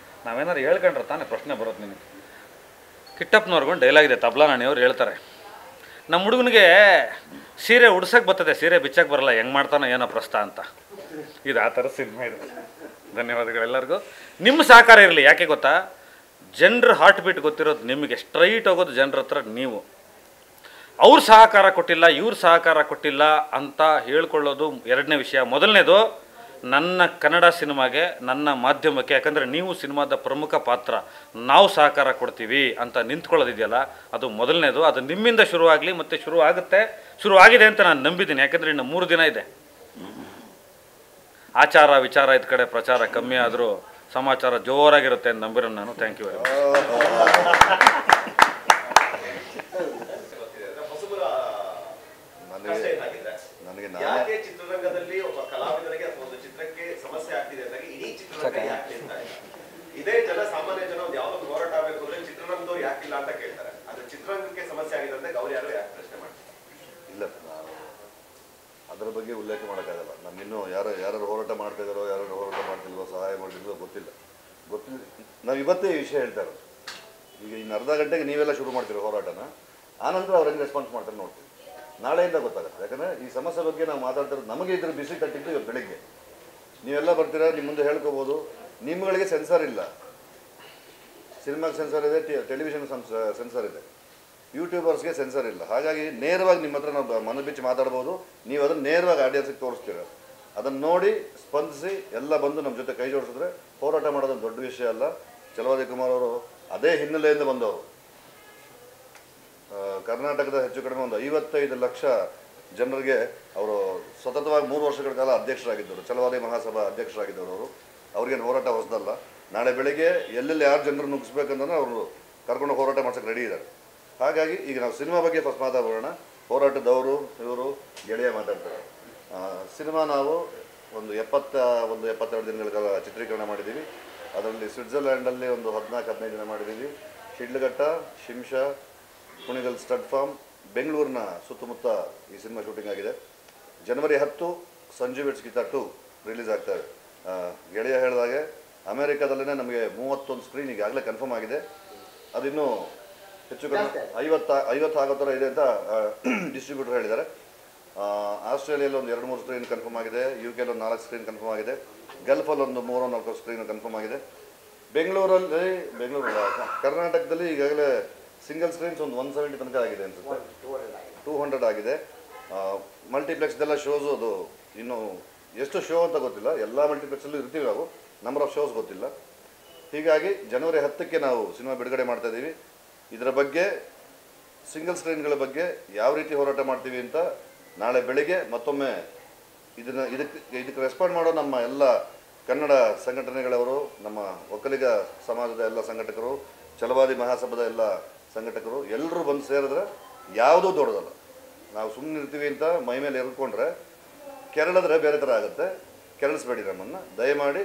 ನಾವೇನಾದ್ರು ಹೇಳ್ಕೊಂಡ್ರೆ ತಾನೇ ಪ್ರಶ್ನೆ ಬರೋದು ನಿನಗೆ. ಕಿಟ್ಟಪ್ಪನವ್ರಿಗೊಂದು ಡೈಲಾಗ್ ಇದೆ, ತಬ್ಲಾ ನಾಣಿಯವ್ರು ಹೇಳ್ತಾರೆ, ನಮ್ಮ ಹುಡುಗನಿಗೆ ಸೀರೆ ಉಡ್ಸಕ್ಕೆ ಬರ್ತದೆ, ಸೀರೆ ಬಿಚ್ಚಕ್ಕೆ ಬರಲ್ಲ, ಹೆಂಗೆ ಮಾಡ್ತಾನೋ ಏನೋ ಪ್ರಸ್ತ ಅಂತ. ಇದು ಆ ಥರ ಸಿನಿಮಾ ಇದೆ. ಧನ್ಯವಾದಗಳೆಲ್ಲರಿಗೂ. ನಿಮ್ಮ ಸಹಕಾರ ಇರಲಿ. ಯಾಕೆ ಗೊತ್ತಾ, ಜನರ ಹಾರ್ಟ್ ಬೀಟ್ ಗೊತ್ತಿರೋದು ನಿಮಗೆ. ಸ್ಟ್ರೈಟ್ ಹೋಗೋದು ಜನರ ಹತ್ರ ನೀವು. ಅವ್ರು ಸಹಕಾರ ಕೊಟ್ಟಿಲ್ಲ, ಇವ್ರು ಸಹಕಾರ ಕೊಟ್ಟಿಲ್ಲ ಅಂತ ಹೇಳ್ಕೊಳ್ಳೋದು ಎರಡನೇ ವಿಷಯ. ಮೊದಲನೇದು, ನನ್ನ ಕನ್ನಡ ಸಿನಿಮಾಗೆ, ನನ್ನ ಮಾಧ್ಯಮಕ್ಕೆ, ಯಾಕಂದರೆ ನೀವು ಸಿನಿಮಾದ ಪ್ರಮುಖ ಪಾತ್ರ, ನಾವು ಸಹಕಾರ ಕೊಡ್ತೀವಿ ಅಂತ ನಿಂತ್ಕೊಳ್ಳೋದಿದೆಯಲ್ಲ, ಅದು ಮೊದಲನೇದು. ಅದು ನಿಮ್ಮಿಂದ ಶುರುವಾಗಲಿ, ಮತ್ತು ಶುರುವಾಗಿದೆ ಅಂತ ನಾನು ನಂಬಿದ್ದೀನಿ. ಯಾಕಂದರೆ ಇನ್ನು 3 ದಿನ ಇದೆ. ಆಚಾರ ವಿಚಾರ ಇದ್ದ ಕಡೆ ಪ್ರಚಾರ ಕಮ್ಮಿ ಆದರೂ ಸಮಾಚಾರ ಜೋರಾಗಿರುತ್ತೆ ಅಂತ ನಂಬಿರೋ ನಾನು. Thank you very much. ಯಾಕೆ ಚಿತ್ರರಂಗದಲ್ಲಿ ಒಬ್ಬ ಕಲಾವಿದರಿಗೆ ಅಥವಾ ಒಂದು ಚಿತ್ರಕ್ಕೆ ಸಮಸ್ಯೆ ಆಗ್ತಿದೆ ಅಂದಾಗ ಇಡೀ ಚಿತ್ರರಂಗ ಯಾಕೆ ಅಂತ ಇದೇ ಜನ ಸಾಮಾನ್ಯ ಜನ ಒಂದು ಯಾವ್ದೊಂದು ಹೋರಾಟ ಆಗಬೇಕು ಅಂದ್ರೆ ಚಿತ್ರರಂಗದವ್ರು ಯಾಕಿಲ್ಲ ಅಂತ ಕೇಳ್ತಾರೆ. ಆದ್ರೆ ಚಿತ್ರರಂಗಕ್ಕೆ ಸಮಸ್ಯೆ ಆಗಿದೆ ಅಂತ ಅವ್ರು ಯಾರು ಯಾಕೆ ಪ್ರಶ್ನೆ ಮಾಡ್ತಾರೆ? ಇಲ್ಲ, ನಾನು ಅದರ ಬಗ್ಗೆ ಉಲ್ಲೇಖ ಮಾಡೋಕ್ಕಾಗಲ್ಲ. ನಮ್ಮಿನ್ನೂ ಯಾರು ಹೋರಾಟ ಮಾಡ್ತಾ ಇದ್ದಾರೋ, ಯಾರು ಹೋರಾಟ ಮಾಡ್ತಿಲ್ವೋ, ಸಹಾಯ ಮಾಡ್ತಿಲ್ವೋ ಗೊತ್ತಿಲ್ಲ. ನಾವು ಇವತ್ತೇ ಈ ವಿಷಯ ಹೇಳ್ತಾ ಇರೋದು. ಈಗ ಇನ್ನು ಅರ್ಧ ಗಂಟೆಗೆ ನೀವೆಲ್ಲ ಶುರು ಮಾಡ್ತೀರೋ ಹೋರಾಟನ, ಆನಂತರ ಅವ್ರು ಹೆಂಗೆ ರೆಸ್ಪಾನ್ಸ್ ಮಾಡ್ತಾರೆ ನೋಡ್ತೀವಿ. ನಾಳೆಯಿಂದ ಗೊತ್ತಾಗುತ್ತೆ. ಯಾಕಂದರೆ ಈ ಸಮಸ್ಯೆ ಬಗ್ಗೆ ನಾವು ಮಾತಾಡ್ತಿರೋದು, ನಮಗೆ ಇದ್ರ ಬಿಸಿ ತಟ್ಟಿದ್ದು ಇವತ್ತು ಬೆಳಿಗ್ಗೆ. ನೀವೆಲ್ಲ ಬರ್ತೀರಾ, ನಿಮ್ಮ ಮುಂದೆ ಹೇಳ್ಕೋಬೋದು. ನಿಮ್ಮಗಳಿಗೆ ಸೆನ್ಸರ್ ಇಲ್ಲ, ಸಿನಿಮಾಗೆ ಸೆನ್ಸರ್ ಇದೆ, ಟೆಲಿವಿಷನ್ ಸೆನ್ಸರ್ ಇದೆ, ಯೂಟ್ಯೂಬರ್ಸ್ಗೆ ಸೆನ್ಸರ್ ಇಲ್ಲ. ಹಾಗಾಗಿ ನೇರವಾಗಿ ನಿಮ್ಮ ಹತ್ರ ನಾವು ಮನ ಬಿಚ್ಚಿ ಮಾತಾಡ್ಬೋದು. ನೀವು ಅದನ್ನು ನೇರವಾಗಿ ಆಡಿಯನ್ಸಿಗೆ ತೋರಿಸ್ತೀರ. ಅದನ್ನು ನೋಡಿ ಸ್ಪಂದಿಸಿ ಎಲ್ಲ ಬಂದು ನಮ್ಮ ಜೊತೆ ಕೈ ಜೋಡಿಸಿದ್ರೆ ಹೋರಾಟ ಮಾಡೋದೊಂದು ದೊಡ್ಡ ವಿಷಯ ಅಲ್ಲ. ಛಲವಾದಿ ಕುಮಾರ್ ಅವರು ಅದೇ ಹಿನ್ನೆಲೆಯಿಂದ ಬಂದವರು. ಕರ್ನಾಟಕದ ಹೆಚ್ಚು ಕಡಿಮೆ ಒಂದು 55 ಲಕ್ಷ ಜನರಿಗೆ ಅವರು ಸತತವಾಗಿ 3 ವರ್ಷಗಳ ಕಾಲ ಅಧ್ಯಕ್ಷರಾಗಿದ್ದರು, ಛಲವಾದಿ ಮಹಾಸಭಾ ಅಧ್ಯಕ್ಷರಾಗಿದ್ದರು ಅವರು. ಅವ್ರಿಗೇನು ಹೋರಾಟ ಹೊಸದಲ್ಲ. ನಾಳೆ ಬೆಳಗ್ಗೆ ಎಲ್ಲೆಲ್ಲಿ ಯಾರು ಜನರು ನುಗ್ಗಿಸ್ಬೇಕಂದ್ರೆ ಅವರು ಕರ್ಕೊಂಡು ಹೋರಾಟ ಮಾಡ್ಸೋಕ್ಕೆ ರೆಡಿ ಇದ್ದಾರೆ. ಹಾಗಾಗಿ ಈಗ ನಾವು ಸಿನಿಮಾ ಬಗ್ಗೆ ಫಸ್ಟ್ ಮಾತಾಡೋಣ. ಹೋರಾಟದವರು ಇವರು ಗೆಳೆಯ ಮಾತಾಡ್ತಾರೆ. ಸಿನಿಮಾ ನಾವು ಒಂದು 72 ದಿನಗಳ ಕಾಲ ಚಿತ್ರೀಕರಣ ಮಾಡಿದ್ದೀವಿ. ಅದರಲ್ಲಿ ಸ್ವಿಟ್ಜರ್ಲ್ಯಾಂಡಲ್ಲಿ ಒಂದು 14-15 ದಿನ ಮಾಡಿದ್ದೀವಿ. ಶಿಡ್ಲಘಟ್ಟ, ಶಿಂಷಾ, ಕುಣಿಗಲ್ ಸ್ಟಡ್ ಫಾರ್ಮ್, ಬೆಂಗಳೂರಿನ ಸುತ್ತಮುತ್ತ ಈ ಸಿನಿಮಾ ಶೂಟಿಂಗ್ ಆಗಿದೆ. ಜನವರಿ 10 ಸಂಜು ವೆಡ್ಸ್ ಗೀತಾ 2 ರಿಲೀಸ್ ಆಗ್ತವೆ. ಗೆಳೆಯ ಹೇಳಿದಾಗೆ ಅಮೇರಿಕಾದಲ್ಲೇ ನಮಗೆ 31 ಸ್ಕ್ರೀನ್ ಈಗಾಗಲೇ ಕನ್ಫರ್ಮ್ ಆಗಿದೆ. ಅದಿನ್ನೂ ಹೆಚ್ಚು ಕಡಿಮೆ 50 ಆಗೋ ಥರ ಇದೆ ಅಂತ ಡಿಸ್ಟ್ರಿಬ್ಯೂಟರ್ ಹೇಳಿದ್ದಾರೆ. ಆಸ್ಟ್ರೇಲಿಯಲ್ಲಿ ಒಂದು 2-3 ಸ್ಕ್ರೀನ್ ಕನ್ಫರ್ಮ್ ಆಗಿದೆ. UK-ಲ್ಲಿ ಒಂದು 4 ಸ್ಕ್ರೀನ್ ಕನ್ಫರ್ಮ್ ಆಗಿದೆ. ಗಲ್ಫಲ್ಲಿ ಒಂದು 3-4 ಸ್ಕ್ರೀನ್ ಕನ್ಫರ್ಮ್ ಆಗಿದೆ. ಬೆಂಗಳೂರು ಕರ್ನಾಟಕದಲ್ಲಿ ಈಗಾಗಲೇ ಸಿಂಗಲ್ ಸ್ಕ್ರೀನ್ಸ್ ಒಂದು 170 ತನಕ ಆಗಿದೆ ಅನ್ಸುತ್ತೆ, 200 ಆಗಿದೆ. ಮಲ್ಟಿಪ್ಲೆಕ್ಸ್ದೆಲ್ಲ ಶೋಸು ಅದು ಇನ್ನೂ ಎಷ್ಟು ಶೋ ಅಂತ ಗೊತ್ತಿಲ್ಲ. ಎಲ್ಲ ಮಲ್ಟಿಪ್ಲೆಕ್ಸಲ್ಲೂ ಇರ್ತೀವಿ ನಾವು, ನಂಬರ್ ಆಫ್ ಶೋಸ್ ಗೊತ್ತಿಲ್ಲ. ಹೀಗಾಗಿ ಜನವರಿ 10ಕ್ಕೆ ನಾವು ಸಿನಿಮಾ ಬಿಡುಗಡೆ ಮಾಡ್ತಾ ಇದ್ದೀವಿ. ಇದರ ಬಗ್ಗೆ, ಸಿಂಗಲ್ ಸ್ಕ್ರೀನ್ಗಳ ಬಗ್ಗೆ ಯಾವ ರೀತಿ ಹೋರಾಟ ಮಾಡ್ತೀವಿ ಅಂತ ನಾಳೆ ಬೆಳಿಗ್ಗೆ ಮತ್ತೊಮ್ಮೆ ಇದಕ್ಕೆ ರೆಸ್ಪಾಂಡ್ ಮಾಡೋ ನಮ್ಮ ಎಲ್ಲ ಕನ್ನಡ ಸಂಘಟನೆಗಳವರು, ನಮ್ಮ ಒಕ್ಕಲಿಗ ಸಮಾಜದ ಎಲ್ಲ ಸಂಘಟಕರು, ಛಲವಾದಿ ಮಹಾಸಭಾದ ಎಲ್ಲ ಸಂಘಟಕರು ಎಲ್ಲರೂ ಬಂದು ಸೇರಿದ್ರೆ ಯಾವುದೂ ದೊಡ್ಡದಲ್ಲ. ನಾವು ಸುಮ್ಮನೆ ಇರ್ತೀವಿ ಅಂತ ಮೈ ಮೇಲೆ ಎರ್ಕೊಂಡ್ರೆ ಕೆರಳಿದ್ರೆ ಬೇರೆ ಥರ ಆಗುತ್ತೆ. ಕೆರಳಿಸ್ಬೇಡಿ ನಮ್ಮನ್ನು ದಯಮಾಡಿ.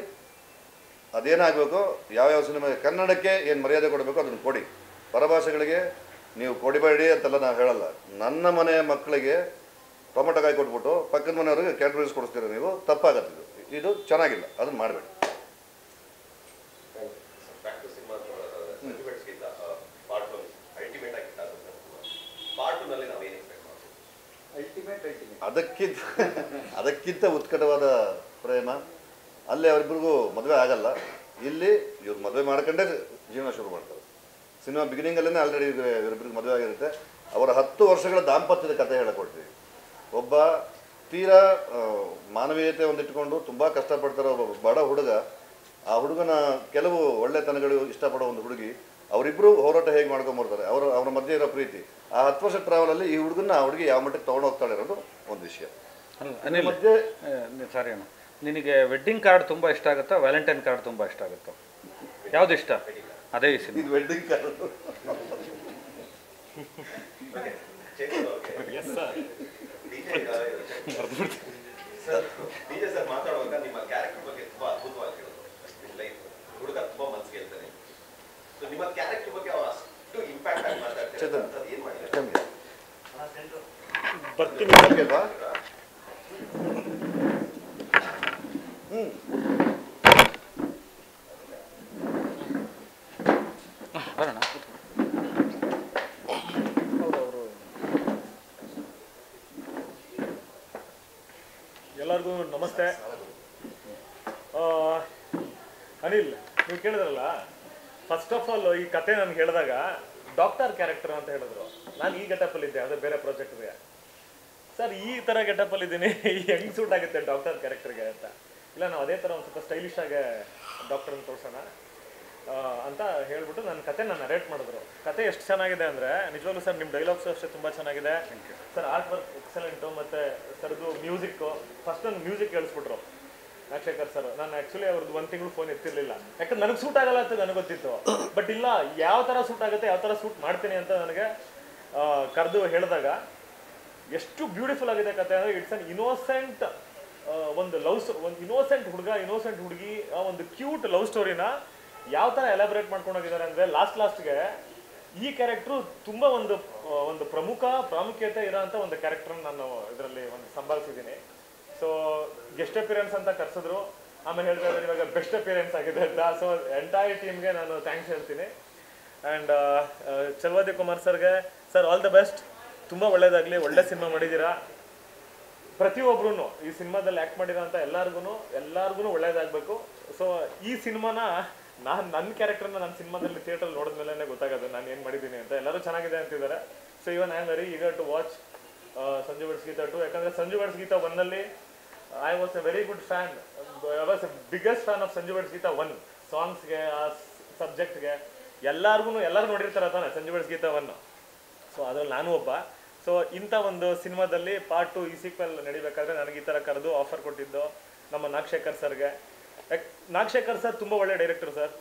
ಅದೇನಾಗಬೇಕು, ಯಾವ್ಯಾವ ಸಿನಿಮಾ ಕನ್ನಡಕ್ಕೆ ಏನು ಮರ್ಯಾದೆ ಕೊಡಬೇಕು ಅದನ್ನು ಕೊಡಿ. ಪರಭಾಷೆಗಳಿಗೆ ನೀವು ಕೊಡಿಬೇಡಿ ಅಂತೆಲ್ಲ ನಾವು ಹೇಳಲ್ಲ. ನನ್ನ ಮನೆಯ ಮಕ್ಕಳಿಗೆ ಟೊಮೆಟೊಕಾಯಿ ಕೊಟ್ಬಿಟ್ಟು ಪಕ್ಕದ ಮನೆಯವ್ರಿಗೆ ಕ್ಯಾಟ್ರೈಸ್ ಕೊಡಿಸ್ತೀರ, ನೀವು ತಪ್ಪಾಗತ್ತೆ. ಇದು ಚೆನ್ನಾಗಿಲ್ಲ, ಅದನ್ನು ಮಾಡಬೇಡಿ. ಅದಕ್ಕಿಂತ ಉತ್ಕಟವಾದ ಪ್ರೇಮ. ಅಲ್ಲಿ ಅವರಿಬ್ಬರಿಗೂ ಮದುವೆ ಆಗಲ್ಲ, ಇಲ್ಲಿ ಇವ್ರು ಮದುವೆ ಮಾಡ್ಕೊಂಡೇ ಜೀವನ ಶುರು ಮಾಡ್ತಾರೆ. ಸಿನಿಮಾ ಬಿಗಿನಿಂಗಲ್ಲೇ ಆಲ್ರೆಡಿ ಇವರಿಬ್ಬರಿಗೆ ಮದುವೆ ಆಗಿರುತ್ತೆ. ಅವರ 10 ವರ್ಷಗಳ ದಾಂಪತ್ಯದ ಕಥೆ ಹೇಳಿಕೊಡ್ತೀವಿ. ಒಬ್ಬ ತೀರಾ ಮಾನವೀಯತೆ ಒಂದಿಟ್ಕೊಂಡು ತುಂಬ ಕಷ್ಟಪಡ್ತಾರೋ ಒಬ್ಬ ಬಡ ಹುಡುಗ, ಆ ಹುಡುಗನ ಕೆಲವು ಒಳ್ಳೆತನಗಳು ಇಷ್ಟಪಡೋ ಒಂದು ಹುಡುಗಿ, ಅವರಿಬ್ಬರು ಹೋರಾಟ ಹೇಗೆ ಮಾಡ್ಕೊಂಬರ್ತಾರೆ, ಅವರ ಮಧ್ಯೆ ಇರೋ ಪ್ರೀತಿ. ಆ 10 ವರ್ಷ ಟ್ರಾವೆಲಲ್ಲಿ ಈ ಹುಡುಗನ ಆ ಹುಡುಗಿ ಯಾವ ಮಟ್ಟಕ್ಕೆ ತೊಗೊಂಡು ಹೋಗ್ತಾಳೆ ಅನ್ನೋದು ಒಂದು ವಿಷಯ. ಮಧ್ಯೆ ಸಾರಿ ಅಣ್ಣ, ನಿನಗೆ ವೆಡ್ಡಿಂಗ್ ಕಾರ್ಡ್ ತುಂಬ ಇಷ್ಟ ಆಗುತ್ತಾ, ವ್ಯಾಲೆಂಟೈನ್ ಕಾರ್ಡ್ ತುಂಬ ಇಷ್ಟ ಆಗುತ್ತಾ? ಯಾವ್ದು ಇಷ್ಟ? ಅದೇ ಈ ಸಿನಿಮಾ. ಇದು ವೆಡ್ಡಿಂಗ್ ಕಾರ್ಡ್. ಸರ್ ಮಾತಾಡುವಾಗ ನಿಮ್ಮ ಕ್ಯಾರೆಕ್ಟರ್ ಬಗ್ಗೆ ತುಂಬಾ ಅದ್ಭುತವಾಗಿ ಹೇಳಿದ್ರು. ಲೈಫ್ ಹುಡುಗ ತುಂಬಾ ಮನಸ್ಸಿಗೆ ಹೇಳ್ತಾನೆ. ಸೊ ನಿಮ್ಮ ಕ್ಯಾರೆಕ್ಟರ್ ಬಗ್ಗೆ ಅವ್ರು ಅಷ್ಟು ಇಂಪ್ಯಾಕ್ಟ್ ಆಗಿ ಮಾತಾಡ್ತಾರೆ. ಏನ್ ಮಾಡಿದ್ದಾರೆ? ಬರ್ತೀನಿ ಬಾ. ಬರೋಣ. ಎಲ್ಲರಿಗೂ ನಮಸ್ತೆ. ಅನಿಲ್, ನೀವು ಕೇಳಿದ್ರಲ್ಲ, ಫಸ್ಟ್ ಆಫ್ ಆಲ್ ಈ ಕತೆ ನನ್ಗೆ ಹೇಳಿದಾಗ ಡಾಕ್ಟರ್ ಕ್ಯಾರೆಕ್ಟರ್ ಅಂತ ಹೇಳಿದ್ರು. ನಾನು ಈ ಗೆಟಪಲ್ಲಿ ಇದ್ದೆ, ಅದೇ ಬೇರೆ ಪ್ರಾಜೆಕ್ಟ್ಗೆ. ಸರ್ ಈ ಥರ ಗೆಟಪಲ್ಲಿ ಇದ್ದೀನಿ, ಹೆಂಗೆ ಸೂಟ್ ಆಗುತ್ತೆ ಡಾಕ್ಟರ್ ಕ್ಯಾರೆಕ್ಟರ್ಗೆ ಅಂತ. ಇಲ್ಲ, ನಾವು ಅದೇ ಥರ ಒಂದು ಸ್ವಲ್ಪ ಸ್ಟೈಲಿಶ್ ಆಗಿ ಡಾಕ್ಟರ್ನ ತೋರಿಸೋಣ ಅಂತ ಹೇಳ್ಬಿಟ್ಟು ನನ್ನ ಕತೆ ನರೇಟ್ ಮಾಡಿದ್ರು. ಕತೆ ಎಷ್ಟು ಚೆನ್ನಾಗಿದೆ ಅಂದರೆ ನಿಜವಾಗ್ಲೂ ಸರ್, ನಿಮ್ಮ ಡೈಲಾಗ್ಸು ಅಷ್ಟೇ ತುಂಬ ಚೆನ್ನಾಗಿದೆ ಸರ್. Art work excellent. ಮತ್ತು ಸರ್ದು ಮ್ಯೂಸಿಕ್ಕು, ಫಸ್ಟ್ ನನ್ನ ಮ್ಯೂಸಿಕ್ ಕೇಳಿಸ್ಬಿಟ್ರು ನಾಗಶೇಖರ್ ಸರ್. ನಾನು ಆ್ಯಕ್ಚುಲಿ ಅವ್ರದ್ದು 1 ತಿಂಗಳು ಫೋನ್ ಎತ್ತಿರಲಿಲ್ಲ, ಯಾಕಂದ್ರೆ ನನಗೆ ಸೂಟ್ ಆಗಲ್ಲ ಅಂತ ನನಗೆ ಗೊತ್ತಿತ್ತು. ಬಟ್ ಇಲ್ಲ, ಯಾವ ಥರ ಸೂಟ್ ಆಗುತ್ತೆ, ಯಾವ ಥರ ಸೂಟ್ ಮಾಡ್ತೀನಿ ಅಂತ ನನಗೆ ಕರೆದು ಹೇಳಿದಾಗ ಎಷ್ಟು ಬ್ಯೂಟಿಫುಲ್ ಆಗಿದೆ ಕತೆ ಅಂದರೆ, ಇಟ್ಸ್ ಅನ್ ಇನ್ನೋಸೆಂಟ್ ಒಂದು ಇನ್ನೋಸೆಂಟ್ ಹುಡುಗ, ಇನ್ನೋಸೆಂಟ್ ಹುಡುಗಿ, ಒಂದು ಕ್ಯೂಟ್ ಲವ್ ಸ್ಟೋರಿನ ಯಾವ ಥರ ಎಲಾಬ್ರೇಟ್ ಮಾಡ್ಕೊಂಡು ಹೋಗಿದ್ದಾರೆ ಅಂದರೆ, ಲಾಸ್ಟ್ಗೆ ಈ ಕ್ಯಾರೆಕ್ಟ್ರು ತುಂಬ ಒಂದು ಪ್ರಾಮುಖ್ಯತೆ ಇರೋಂಥ ಒಂದು ಕ್ಯಾರೆಕ್ಟರ್ನ ನಾನು ಇದರಲ್ಲಿ ಒಂದು ಸಂಭಾಳಿಸಿದ್ದೀನಿ. ಸೊ ಗೆಸ್ಟ್ ಅಪಿಯರೆನ್ಸ್ ಅಂತ ಕರೆಸಿದ್ರು, ಆಮೇಲೆ ಹೇಳ್ತಾ ಇದ್ದಾರೆ ಇವಾಗ ಬೆಸ್ಟ್ ಅಪಿಯರೆನ್ಸ್ ಆಗಿದೆ ಅಂತ. ಸೊ ಎಂಟೈರ್ ಟೀಮ್ಗೆ ನಾನು ಥ್ಯಾಂಕ್ಸ್ ಹೇಳ್ತೀನಿ. ಆ್ಯಂಡ್ ಚಲವಾದಿ ಕುಮಾರ್ ಸರ್ಗೆ, ಸರ್ ಆಲ್ ದ ಬೆಸ್ಟ್. ತುಂಬ ಒಳ್ಳೇದಾಗಲಿ, ಒಳ್ಳೆ ಸಿನಿಮಾ ಮಾಡಿದ್ದೀರಾ. ಪ್ರತಿಯೊಬ್ಬರೂ ಈ ಸಿನಿಮಾದಲ್ಲಿ ಆ್ಯಕ್ಟ್ ಮಾಡಿರೋ ಅಂತ ಎಲ್ಲರಿಗೂ ಒಳ್ಳೇದಾಗಬೇಕು. ಸೊ ಈ ಸಿನಿಮಾನ ನನ್ನ ಕ್ಯಾರೆಕ್ಟರ್ನ ನನ್ನ ಸಿನಿಮಾದಲ್ಲಿ ಥಿಯೇಟ್ರಲ್ಲಿ ನೋಡಿದ್ಮೇಲೆ ಗೊತ್ತಾಗೋದು ನಾನು ಏನು ಮಾಡಿದ್ದೀನಿ ಅಂತ. ಎಲ್ಲರೂ ಚೆನ್ನಾಗಿದೆ ಅಂತಿದ್ದಾರೆ. So even I am very eager to watch Sanju weds Geetha 2. ಯಾಕಂದರೆ ಸಂಜು ವರ್ಡ್ಸ್ ಗೀತಾ 1ನಲ್ಲಿ I was a very good fan. I was a biggest fan of Sanju weds Geetha 1. ಸಾಂಗ್ಸ್ಗೆ, ಆ ಸಬ್ಜೆಕ್ಟ್ಗೆ ಎಲ್ಲರೂ ನೋಡಿರ್ತಾರೆ ತಾನೆ ಸಂಜು ವರ್ಡ್ಸ್ ಗೀತಾ 1. ಸೊ ಅದ್ರಲ್ಲಿ ನಾನು ಒಬ್ಬ. ಸೊ ಇಂಥ ಒಂದು ಸಿನಿಮಾದಲ್ಲಿ ಪಾರ್ಟ್ 2 ಈ ಸೀಕ್ವೆಲ್ ನಡಿಬೇಕಾದ್ರೆ ನನಗೆ ಈ ಥರ ಕರೆದು ಆಫರ್ ಕೊಟ್ಟಿದ್ದು ನಮ್ಮ ನಾಗಶೇಖರ್ ಸರ್ಗೆ. ನಾಗಶೇಖರ್ ಸರ್ ತುಂಬ ಒಳ್ಳೆ ಡೈರೆಕ್ಟರ್ ಸರ್,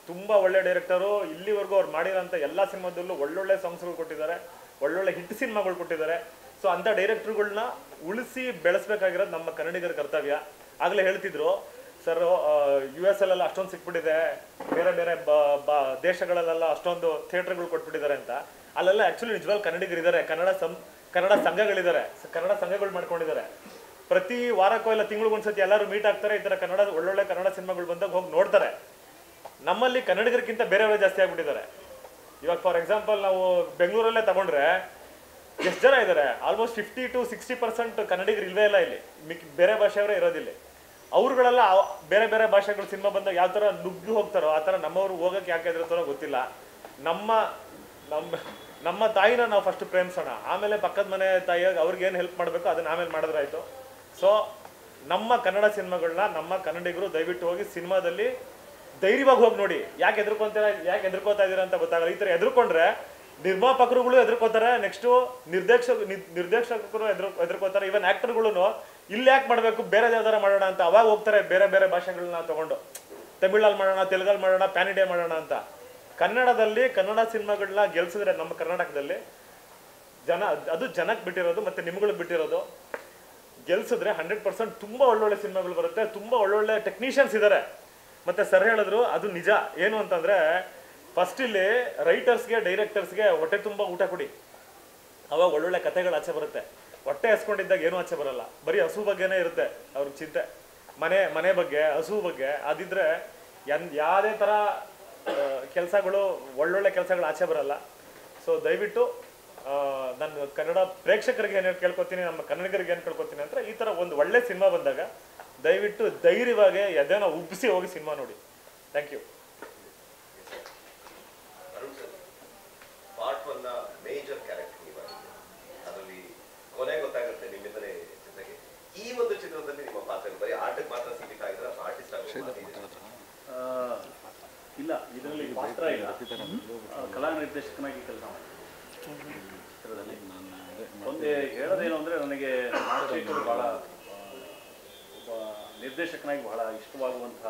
ತುಂಬ ಒಳ್ಳೆ ಡೈರೆಕ್ಟರು. ಇಲ್ಲಿವರೆಗೂ ಅವ್ರು ಮಾಡಿರೋಂಥ ಎಲ್ಲ ಸಿನಿಮಾದಲ್ಲೂ ಒಳ್ಳೊಳ್ಳೆ ಸಾಂಗ್ಸ್ಗಳು ಕೊಟ್ಟಿದ್ದಾರೆ, ಒಳ್ಳೊಳ್ಳೆ ಹಿಟ್ ಸಿನಿಮಾಗಳು ಕೊಟ್ಟಿದ್ದಾರೆ. ಸೊ ಅಂಥ ಡೈರೆಕ್ಟರ್ಗಳನ್ನ ಉಳಿಸಿ ಬೆಳೆಸ್ಬೇಕಾಗಿರೋದು ನಮ್ಮ ಕನ್ನಡಿಗರ ಕರ್ತವ್ಯ. ಆಗಲೇ ಹೇಳ್ತಿದ್ರು ಸರ್, US ಅಲ್ಲೆಲ್ಲ ಅಷ್ಟೊಂದು ಸಿಕ್ಬಿಟ್ಟಿದೆ, ಬೇರೆ ಬೇರೆ ದೇಶಗಳಲ್ಲೆಲ್ಲ ಅಷ್ಟೊಂದು ಥಿಯೇಟರ್ಗಳು ಕೊಟ್ಬಿಟ್ಟಿದ್ದಾರೆ ಅಂತ. ಅಲ್ಲೆಲ್ಲ ಆ್ಯಕ್ಚುಲಿ ನಿಜವಾಗ್ಲೂ ಕನ್ನಡಿಗರಿದ್ದಾರೆ, ಕನ್ನಡ ಸಂಘಗಳಿದ್ದಾರೆ, ಕನ್ನಡ ಸಂಘಗಳು ಮಾಡ್ಕೊಂಡಿದ್ದಾರೆ. ಪ್ರತಿ ವಾರಕ್ಕೋ ಇಲ್ಲ ತಿಂಗಳಿಗೊಂದ್ಸತಿ ಎಲ್ಲರೂ ಮೀಟ್ ಆಗ್ತಾರೆ, ಈ ಥರ ಒಳ್ಳೊಳ್ಳೆ ಕನ್ನಡ ಸಿನಿಮಾಗಳು ಬಂದಾಗ ಹೋಗಿ ನೋಡ್ತಾರೆ. ನಮ್ಮಲ್ಲಿ ಕನ್ನಡಿಗರಿಗಿಂತ ಬೇರೆಯವರೇ ಜಾಸ್ತಿ ಆಗ್ಬಿಟ್ಟಿದ್ದಾರೆ. ಇವಾಗ ಫಾರ್ ಎಕ್ಸಾಂಪಲ್ ನಾವು ಬೆಂಗಳೂರಲ್ಲೇ ತಗೊಂಡ್ರೆ ಎಷ್ಟು ಜನ ಇದ್ದಾರೆ, ಆಲ್ಮೋಸ್ಟ್ 50 to 60% ಕನ್ನಡಿಗರು ಇಲ್ವೇ ಇಲ್ಲ ಇಲ್ಲಿ, ಬೇರೆ ಭಾಷೆಯವರೇ ಇರೋದಿಲ್ಲ. ಅವ್ರುಗಳೆಲ್ಲ ಬೇರೆ ಬೇರೆ ಭಾಷೆಗಳು ಸಿನಿಮಾ ಬಂದಾಗ ಯಾವ ಥರ ನುಗ್ಗಿ ಹೋಗ್ತಾರೋ ಆ ಥರ ನಮ್ಮವರು ಹೋಗೋಕ್ಕೆ ಯಾಕೆ ಹೆದರ್ತಾರೋ ಗೊತ್ತಿಲ್ಲ. ನಮ್ಮ ತಾಯಿನ ನಾವು ಫಸ್ಟ್ ಪ್ರೇಮಿಸೋಣ, ಆಮೇಲೆ ಪಕ್ಕದ ಮನೆ ತಾಯಿಯಾಗಿ ಅವ್ರಿಗೇನು ಹೆಲ್ಪ್ ಮಾಡಬೇಕು ಅದನ್ನ ಆಮೇಲೆ ಮಾಡಿದ್ರಾಯ್ತು. ಸೊ ನಮ್ಮ ಕನ್ನಡ ಸಿನಿಮಾಗಳನ್ನ ನಮ್ಮ ಕನ್ನಡಿಗರು ದಯವಿಟ್ಟು ಹೋಗಿ ಸಿನಿಮಾದಲ್ಲಿ ಧೈರ್ಯವಾಗಿ ಹೋಗಿ ನೋಡಿ. ಯಾಕೆ ಎದುರ್ಕೋತಾ ಇದ್ದೀರಾ ಅಂತ ಗೊತ್ತಾಗಲ್ಲ. ಈ ಥರ ಎದುರ್ಕೊಂಡ್ರೆ ನಿರ್ಮಾಪಕರುಗಳು ಎದುರ್ಕೋತಾರೆ, ನೆಕ್ಸ್ಟು ನಿರ್ದೇಶಕರು ಎದುರ್ಕೋತಾರೆ, ಈವನ್ ಆ್ಯಕ್ಟರ್ಗಳು ಇಲ್ಲಿ ಯಾಕೆ ಮಾಡಬೇಕು, ಬೇರೆ ಯಾವ್ದಾರ ಮಾಡೋಣ ಅಂತ ಅವಾಗ ಹೋಗ್ತಾರೆ ಬೇರೆ ಬೇರೆ ಭಾಷೆಗಳನ್ನ ತಗೊಂಡು. ತಮಿಳಲ್ಲಿ ಮಾಡೋಣ, ತೆಲುಗಲ್ಲಿ ಮಾಡೋಣ, ಪ್ಯಾನ್ ಇಂಡಿಯಾ ಮಾಡೋಣ ಅಂತ. ಕನ್ನಡ ಸಿನಿಮಾಗಳನ್ನ ಗೆಲ್ಸಿದ್ರೆ ನಮ್ಮ ಕರ್ನಾಟಕದಲ್ಲಿ ಅದು ಜನಕ್ಕೆ ಬಿಟ್ಟಿರೋದು ಮತ್ತು ನಿಮ್ಗಳಿಗೆ ಬಿಟ್ಟಿರೋದು. ಗೆಲ್ಸಿದ್ರೆ 100% ತುಂಬ ಒಳ್ಳೊಳ್ಳೆ ಸಿನಿಮಾಗಳು ಬರುತ್ತೆ, ತುಂಬ ಒಳ್ಳೊಳ್ಳೆ ಟೆಕ್ನಿಷಿಯನ್ಸ್ ಇದ್ದಾರೆ. ಮತ್ತೆ ಸರ್ ಹೇಳಿದ್ರು ಅದು ನಿಜ. ಏನು ಅಂತಂದ್ರೆ ಫಸ್ಟ್ ಇಲ್ಲಿ ರೈಟರ್ಸ್ಗೆ ಡೈರೆಕ್ಟರ್ಸ್ಗೆ ಹೊಟ್ಟೆ ತುಂಬ ಊಟ ಕೊಡಿ, ಅವಾಗ ಒಳ್ಳೊಳ್ಳೆ ಕಥೆಗಳು ಆಚೆ ಬರುತ್ತೆ. ಹೊಟ್ಟೆ ಹಸ್ಕೊಂಡಿದ್ದಾಗ ಏನೂ ಆಚೆ ಬರಲ್ಲ, ಬರೀ ಹಸು ಬಗ್ಗೆನೇ ಇರುತ್ತೆ ಅವ್ರಿಗೆ ಚಿಂತೆ, ಮನೆ ಬಗ್ಗೆ, ಹಸು ಬಗ್ಗೆ. ಅದಿದ್ರೆ ಯಾವುದೇ ಥರ ಕೆಲಸಗಳು, ಒಳ್ಳೊಳ್ಳೆ ಕೆಲಸಗಳು ಆಚೆ ಬರಲ್ಲ. ಸೊ ದಯವಿಟ್ಟು ನಾನು ಕನ್ನಡ ಪ್ರೇಕ್ಷಕರಿಗೆ ಏನು ಕೇಳ್ಕೊತೀನಿ, ನಮ್ಮ ಕನ್ನಡಿಗರಿಗೆ ಏನು ಕೇಳ್ಕೊತೀನಿ ಅಂದರೆ, ಈ ಥರ ಒಂದು ಒಳ್ಳೆ ಸಿನಿಮಾ ಬಂದಾಗ ದಯವಿಟ್ಟು ಧೈರ್ಯವಾಗಿ ಎದೆನ ಉಬ್ಬಿಸಿ ಹೋಗಿ ಸಿನಿಮಾ ನೋಡಿ. Thank you. Part 1 major character ನೀವಾಗಿದ್ದೀರಿ, ಅದರಲ್ಲಿ ಕೊನೆ ಗೊತ್ತಾಗುತ್ತೆ ನಿಮ್ಮಿಂದಲೇ ಜೊತೆಗೆ. ಈ ಒಂದು ಚಿತ್ರದಲ್ಲಿ ನಿಮ್ಮ ಪಾತ್ರ ಬರೀ ಆಟಕ್ಕೆ ಮಾತ್ರ ಸೀಮಿತ ಆಗಿದ್ರೆ ಆರ್ಟಿಸ್ಟ್ ಇಲ್ಲ, ಇದರಲ್ಲಿ ಪಾತ್ರ ಇಲ್ಲ, ಕಲಾ ನಿರ್ದೇಶಕನಾಗಿ ಕೆಲಸ ಮಾಡಿ ಚಿತ್ರದಲ್ಲಿ. ಒಂದೇ ಹೇಳೋದೇನು ಅಂದರೆ, ನನಗೆ ನಾಗಶೇಖರ್ ಭಾಳ ಒಬ್ಬ ನಿರ್ದೇಶಕನಾಗಿ ಬಹಳ ಇಷ್ಟವಾಗುವಂಥ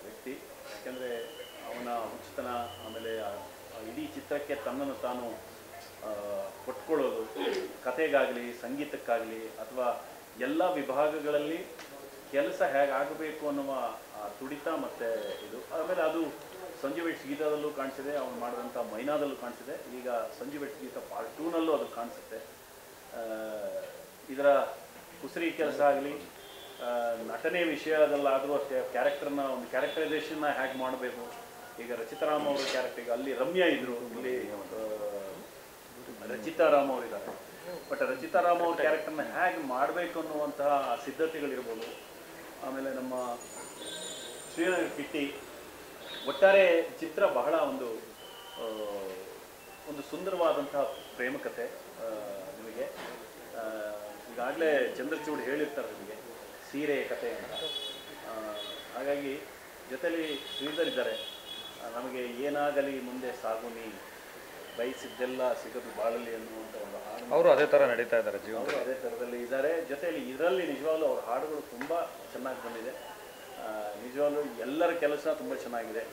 ವ್ಯಕ್ತಿ. ಯಾಕೆಂದರೆ ಅವನ ಹುಚ್ಚುತನ, ಆಮೇಲೆ ಇಡೀ ಚಿತ್ರಕ್ಕೆ ತನ್ನನ್ನು ತಾನು ಕೊಟ್ಕೊಳ್ಳೋದು, ಕತೆಗಾಗಲಿ ಸಂಗೀತಕ್ಕಾಗಲಿ ಅಥವಾ ಎಲ್ಲ ವಿಭಾಗಗಳಲ್ಲಿ ಕೆಲಸ ಹೇಗಾಗಬೇಕು ಅನ್ನುವ ತುಡಿತ ಮತ್ತು ಇದು. ಆಮೇಲೆ ಅದು ಸಂಜು ವೆಟ್ಸ್ ಗೀತದಲ್ಲೂ ಕಾಣಿಸಿದೆ, ಅವನು ಮಾಡಿದಂಥ ಮೈನಾದಲ್ಲೂ ಕಾಣಿಸಿದೆ, ಈಗ ಸಂಜು ವೆಟ್ಸ್ ಗೀತ ಪಾರ್ಟ್ 2ನಲ್ಲೂ ಅದು ಕಾಣಿಸುತ್ತೆ. ಇದರ ಕುಸರಿ ಕೆಲಸ ಆಗಲಿ, ನಟನೆ ವಿಷಯದಲ್ಲಾದರೂ ಅಷ್ಟೇ, ಕ್ಯಾರೆಕ್ಟರ್ನ ಒಂದು ಕ್ಯಾರೆಕ್ಟರೈಸೇಷನ್ನ ಹೇಗೆ ಮಾಡಬೇಕು. ಈಗ ರಚಿತಾರಾಮ್ ಅವರ ಕ್ಯಾರೆಕ್ಟರ್ಗೆ ಅಲ್ಲಿ ರಮ್ಯಾ ಇದ್ದರು, ಇಲ್ಲಿ ರಚಿತಾರಾಮ್ ಅವರಿದ್ದಾರೆ. ಬಟ್ ರಚಿತಾರಾಮ್ ಅವ್ರ ಕ್ಯಾರೆಕ್ಟರ್ನ ಹೇಗೆ ಮಾಡಬೇಕು ಅನ್ನುವಂತಹ ಸಿದ್ಧತೆಗಳಿರ್ಬೋದು. ಆಮೇಲೆ ನಮ್ಮ ಶ್ರೀನಗರ ಕಿಟ್ಟಿ, ಒಟ್ಟಾರೆ ಚಿತ್ರ ಬಹಳ ಒಂದು ಸುಂದರವಾದಂತಹ ಪ್ರೇಮಕತೆ. ನಿಮಗೆ ಈಗಾಗಲೇ ಚಂದ್ರಚೂಡ್ ಹೇಳಿರ್ತಾರೆ ನಿಮಗೆ ಸೀರೆ ಕತೆ ಅಂತ. ಹಾಗಾಗಿ ಜೊತೆಲಿ ಶ್ರೀಧರ್ ಇದ್ದಾರೆ, ನಮಗೆ ಏನಾಗಲಿ ಮುಂದೆ ಸಾಗು ನೀ ಬಯಸಿದ್ದೆಲ್ಲ ಸಿಗದು ಬಾಳಲಿ ಅನ್ನುವಂಥ ಒಂದು ಹಾಡು. ಅವರು ಅದೇ ಥರ ನಡೀತಾ ಇದ್ದಾರೆ ಜೀವನದಲ್ಲಿ, ಅದೇ ಥರದಲ್ಲಿ ಇದ್ದಾರೆ. ಜೊತೆಯಲ್ಲಿ ಇದರಲ್ಲಿ ನಿಜವಾಗ್ಲೂ ಅವ್ರ ಹಾಡುಗಳು ತುಂಬ ಚೆನ್ನಾಗಿ ಬಂದಿದೆ. ನಿಜವಾಗ್ಲೂ ಎಲ್ಲರ ಕೆಲಸ ತುಂಬ ಚೆನ್ನಾಗಿದೆ.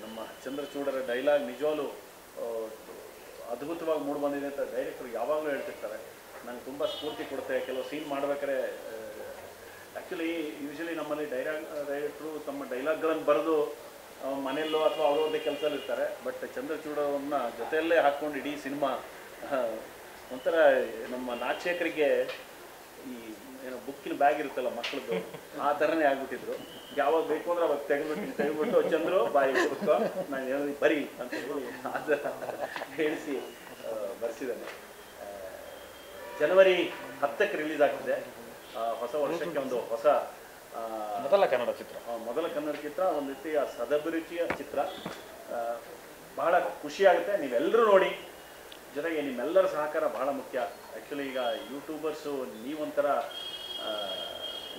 ನಮ್ಮ ಚಂದ್ರಚೂಡರ ಡೈಲಾಗ್ ನಿಜವಾಗ್ಲೂ ಅದ್ಭುತವಾಗಿ ಮೂಡಿ ಬಂದಿದೆ ಅಂತ ಡೈರೆಕ್ಟರ್ ಯಾವಾಗಲೂ ಹೇಳ್ತಿರ್ತಾರೆ. ನನಗೆ ತುಂಬ ಸ್ಫೂರ್ತಿ ಕೊಡುತ್ತೆ. ಕೆಲವು ಸೀನ್ ಮಾಡ್ಬೇಕಾದ್ರೆ ಆ್ಯಕ್ಚುಲಿ ಯೂಶಲಿ ನಮ್ಮಲ್ಲಿ ಡೈರೆಕ್ಟ್ರು ತಮ್ಮ ಡೈಲಾಗ್ಗಳನ್ನು ಬರೆದು ಮನೆಯಲ್ಲೋ ಅಥವಾ ಅವ್ರವ್ರದ್ದೇ ಕೆಲಸದಲ್ಲಿ ಇರ್ತಾರೆ. ಬಟ್ ಚಂದ್ರಚೂಡವನ್ನ ಜೊತೆಯಲ್ಲೇ ಹಾಕ್ಕೊಂಡು ಇಡೀ ಸಿನಿಮಾ ಒಂಥರ ನಮ್ಮ ನಾಗಶೇಖರಿಗೆ ಈ ಏನೋ ಬುಕ್ಕಿನ ಬ್ಯಾಗ್ ಇರುತ್ತಲ್ಲ ಮಕ್ಕಳದ್ದು, ಆ ಥರನೇ ಆಗ್ಬಿಟ್ಟಿದ್ರು. ಯಾವಾಗ ಬೇಕು ಅಂದ್ರೆ ಅವಾಗ ತೆಗೆದ್ಬಿಟ್ಟು ಚಂದ್ರು ಬಾಯಿ ಹುಡುಕೋ ನಾನು ಹೇಳಿ ಬರೀ ಅಂತ ಹೇಳಿ ಅದು ಹೇಳಿಸಿ ಬರ್ಸಿದ್ದಾನೆ. ಜನವರಿ 10ಕ್ಕೆ ರಿಲೀಸ್ ಆಗ್ತಿದೆ. ಹೊಸ ವರ್ಷಕ್ಕೆ ಒಂದು ಹೊಸ ಮೊದಲ ಕನ್ನಡ ಚಿತ್ರ, ಒಂದು ರೀತಿಯ ಸದಭಿರುಚಿಯ ಚಿತ್ರ. ಬಹಳ ಖುಷಿಯಾಗುತ್ತೆ. ನೀವೆಲ್ಲರೂ ನೋಡಿ, ಜೊತೆಗೆ ನಿಮ್ಮೆಲ್ಲರ ಸಹಕಾರ ಬಹಳ ಮುಖ್ಯ. ಆ್ಯಕ್ಚುಲಿ ಈಗ ಯೂಟ್ಯೂಬರ್ಸು ನೀವೊಂಥರ,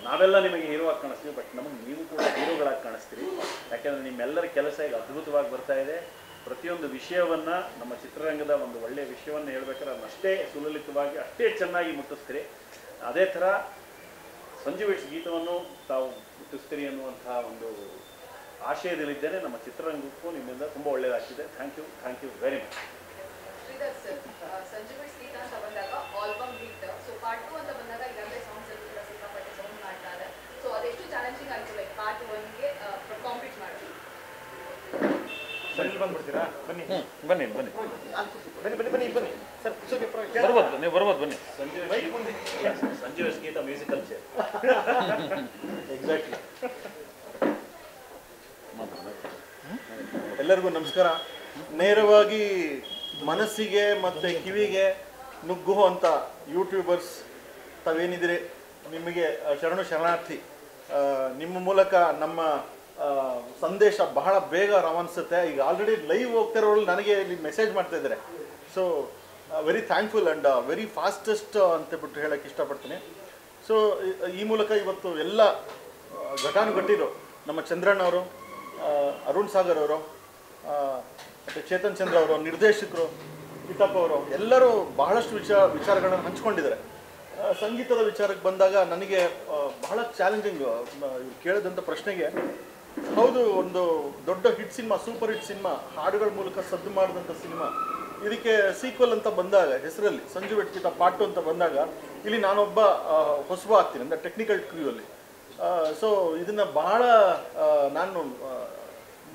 ನಾವೆಲ್ಲ ನಿಮಗೆ ಹೀರೋವಾಗಿ ಕಾಣಿಸ್ತೀವಿ, ಬಟ್ ನಮಗೆ ನೀವು ಕೂಡ ಹೀರೋಗಳಾಗಿ ಕಾಣಿಸ್ತೀರಿ. ಯಾಕೆಂದರೆ ನಿಮ್ಮೆಲ್ಲರ ಕೆಲಸ ಈಗ ಅದ್ಭುತವಾಗಿ ಬರ್ತಾ ಇದೆ. ಪ್ರತಿಯೊಂದು ವಿಷಯವನ್ನು, ನಮ್ಮ ಚಿತ್ರರಂಗದ ಒಂದು ಒಳ್ಳೆಯ ವಿಷಯವನ್ನು ಹೇಳ್ಬೇಕಾದ್ರೆ ಅದನ್ನ ಅಷ್ಟೇ ಸುಲಲಿತವಾಗಿ, ಅಷ್ಟೇ ಚೆನ್ನಾಗಿ ಮುಟ್ಟಿಸ್ತೀರಿ. ಅದೇ ಥರ ಸಂಜು ವೆಟ್ಸ್ ಗೀತವನ್ನು ತಾವು ಮುಟ್ಟಿಸ್ತೀರಿ ಅನ್ನುವಂತಹ ಒಂದು ಆಶಯದಲ್ಲಿದ್ದೇನೆ. ನಮ್ಮ ಚಿತ್ರರಂಗಕ್ಕೂ ನಿಮ್ಮಿಂದ ತುಂಬ ಒಳ್ಳೆಯದಾಗ್ತಿದೆ. Thank you very much. Sridhar sir, Sanju weds Geetha ಅಂತ ಬಂದಾಗ ಆಲ್ಬಮ್ ಹಿಟ್, ಸೊ ಪಾರ್ಟ್ 2 ಅಂತ ಬಂದಾಗ ಈಗಾಗಲೇ ಸಾಂಗ್ಸ್ ಎಲ್ಲ ಕೂಡ ಸಿಕ್ಕಾಪಟ್ಟೆ ಸೌಂಡ್ ಮಾಡ್ತಾರೆ. ಸೊ ಅದೆಷ್ಟು ಚಾಲೆಂಜಿಂಗ್ ಆಯಿತು ಲೈಕ್ ಪಾರ್ಟ್ 1ಗೆ ಕಾಂಪೀಟ್ ಮಾಡಿ? ಸರ್ ಬಂದ್ಬಿಡ್ತೀರಾ? ಬನ್ನಿ ಬನ್ನಿ ಸರ್, ಬರ್ಬೋದು, ನೀವು ಬರ್ಬೋದು, ಬನ್ನಿ. ಸಂಜು ವೆಟ್ಸ್ ಗೀತ ಮ್ಯೂಸಿಕಲ್ ಚೇರ್. ಎಕ್ಸಾಕ್ಟ್ಲಿ. ಎಲ್ಲರಿಗೂ ನಮಸ್ಕಾರ. ನೇರವಾಗಿ ಮನಸ್ಸಿಗೆ ಮತ್ತು ಕಿವಿಗೆ ನುಗ್ಗುವಂಥ ಯೂಟ್ಯೂಬರ್ಸ್ ತಾವೇನಿದ್ದೀರಿ, ನಿಮಗೆ ಶರಣಾರ್ಥಿ. ನಿಮ್ಮ ಮೂಲಕ ನಮ್ಮ ಸಂದೇಶ ಬಹಳ ಬೇಗ ರವಾನಿಸುತ್ತೆ. ಈಗ ಆಲ್ರೆಡಿ ಲೈವ್ ಹೋಗ್ತಿರೋರು ನನಗೆ ಇಲ್ಲಿ ಮೆಸೇಜ್ ಮಾಡ್ತಾ ಇದ್ದಾರೆ. So very thankful and very fastest ಅಂತೇಳ್ಬಿಟ್ಟು ಹೇಳೋಕ್ಕೆ ಇಷ್ಟಪಡ್ತೀನಿ. ಸೊ ಈ ಮೂಲಕ ಇವತ್ತು ಎಲ್ಲ ಘಟಾನುಘಟಿರು, ನಮ್ಮ ಚಂದ್ರಣ್ಣವರು, ಅರುಣ್ ಸಾಗರ್ ಅವರು, ಮತ್ತು ಚೇತನ್ ಚಂದ್ರ ಅವರು, ನಿರ್ದೇಶಕರು, ಕಿತ್ತಪ್ಪ ಅವರು, ಎಲ್ಲರೂ ಬಹಳಷ್ಟು ವಿಚಾರಗಳನ್ನು ಹಂಚ್ಕೊಂಡಿದ್ದಾರೆ. ಸಂಗೀತದ ವಿಚಾರಕ್ಕೆ ಬಂದಾಗ ನನಗೆ ಬಹಳ ಚಾಲೆಂಜಿಂಗ್. ಇವ್ರು ಕೇಳಿದಂಥ ಪ್ರಶ್ನೆಗೆ ಹೌದು, ಒಂದು ದೊಡ್ಡ hit cinema, super hit cinema, ಹಾಡುಗಳ ಮೂಲಕ ಸದ್ದು ಮಾಡಿದಂಥ ಸಿನಿಮಾ, ಇದಕ್ಕೆ ಸೀಕ್ವಲ್ ಅಂತ ಬಂದಾಗ ಹೆಸರಲ್ಲಿ ಸಂಜು ವೆಟ್ಸ್ ಗೀತ ಪಾರ್ಟ್ 2 ಅಂತ ಬಂದಾಗ ಇಲ್ಲಿ ನಾನೊಬ್ಬ ಹೊಸಬ ಆಗ್ತೀನಿ, ಅಂದರೆ ಟೆಕ್ನಿಕಲ್ ಕ್ರ್ಯೂಯಲ್ಲಿ ಸೊ ಇದನ್ನು ಬಹಳ ನಾನು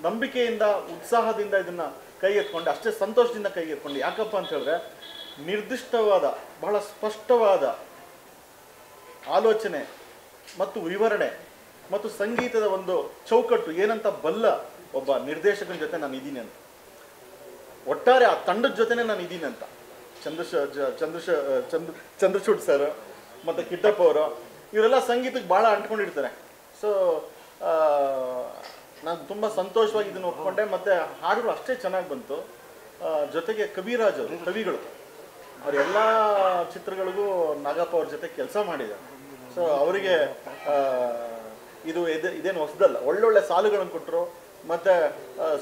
ನಂಬಿಕೆಯಿಂದ ಉತ್ಸಾಹದಿಂದ ಇದನ್ನು ಕೈಗೆತ್ಕೊಂಡೆ, ಅಷ್ಟೇ ಸಂತೋಷದಿಂದ ಕೈಗೆತ್ಕೊಂಡೆ. ಯಾಕಪ್ಪ ಅಂತ ಹೇಳಿದ್ರೆ ನಿರ್ದಿಷ್ಟವಾದ ಬಹಳ ಸ್ಪಷ್ಟವಾದ ಆಲೋಚನೆ ಮತ್ತು ವಿವರಣೆ ಮತ್ತು ಸಂಗೀತದ ಒಂದು ಚೌಕಟ್ಟು ಏನಂತ ಬಲ್ಲ ಒಬ್ಬ ನಿರ್ದೇಶಕನ ಜೊತೆ ನಾನು ಇದ್ದೀನಿ ಅಂತ, ಒಟ್ಟಾರೆ ಆ ತಂಡದ ಜೊತೆನೇ ನಾನು ಇದ್ದೀನಿ ಅಂತ. ಚಂದ್ರಚೂಡ್ ಸರ್ ಮತ್ತು ಕಿಟ್ಟಪ್ಪ ಅವರು ಇವರೆಲ್ಲ ಸಂಗೀತಕ್ಕೆ ಭಾಳ ಅಂಟ್ಕೊಂಡಿರ್ತಾರೆ. ಸೊ ನಾನು ತುಂಬ ಸಂತೋಷವಾಗಿ ಇದನ್ನು ಒಪ್ಕೊಂಡೆ. ಮತ್ತು ಹಾಡುಗಳು ಅಷ್ಟೇ ಚೆನ್ನಾಗಿ ಬಂತು. ಜೊತೆಗೆ ಕವಿರಾಜ್ ಅವರು ಕವಿಗಳು ಅವರೆಲ್ಲ ಚಿತ್ರಗಳಿಗೂ ನಾಗಪ್ಪ ಅವ್ರ ಜೊತೆ ಕೆಲಸ ಮಾಡಿದ್ದಾರೆ. ಸೊ ಅವರಿಗೆ ಇದೇನು ಹೊಸದಲ್ಲ, ಒಳ್ಳೊಳ್ಳೆ ಸಾಲುಗಳನ್ನು ಕೊಟ್ಟರು. ಮತ್ತು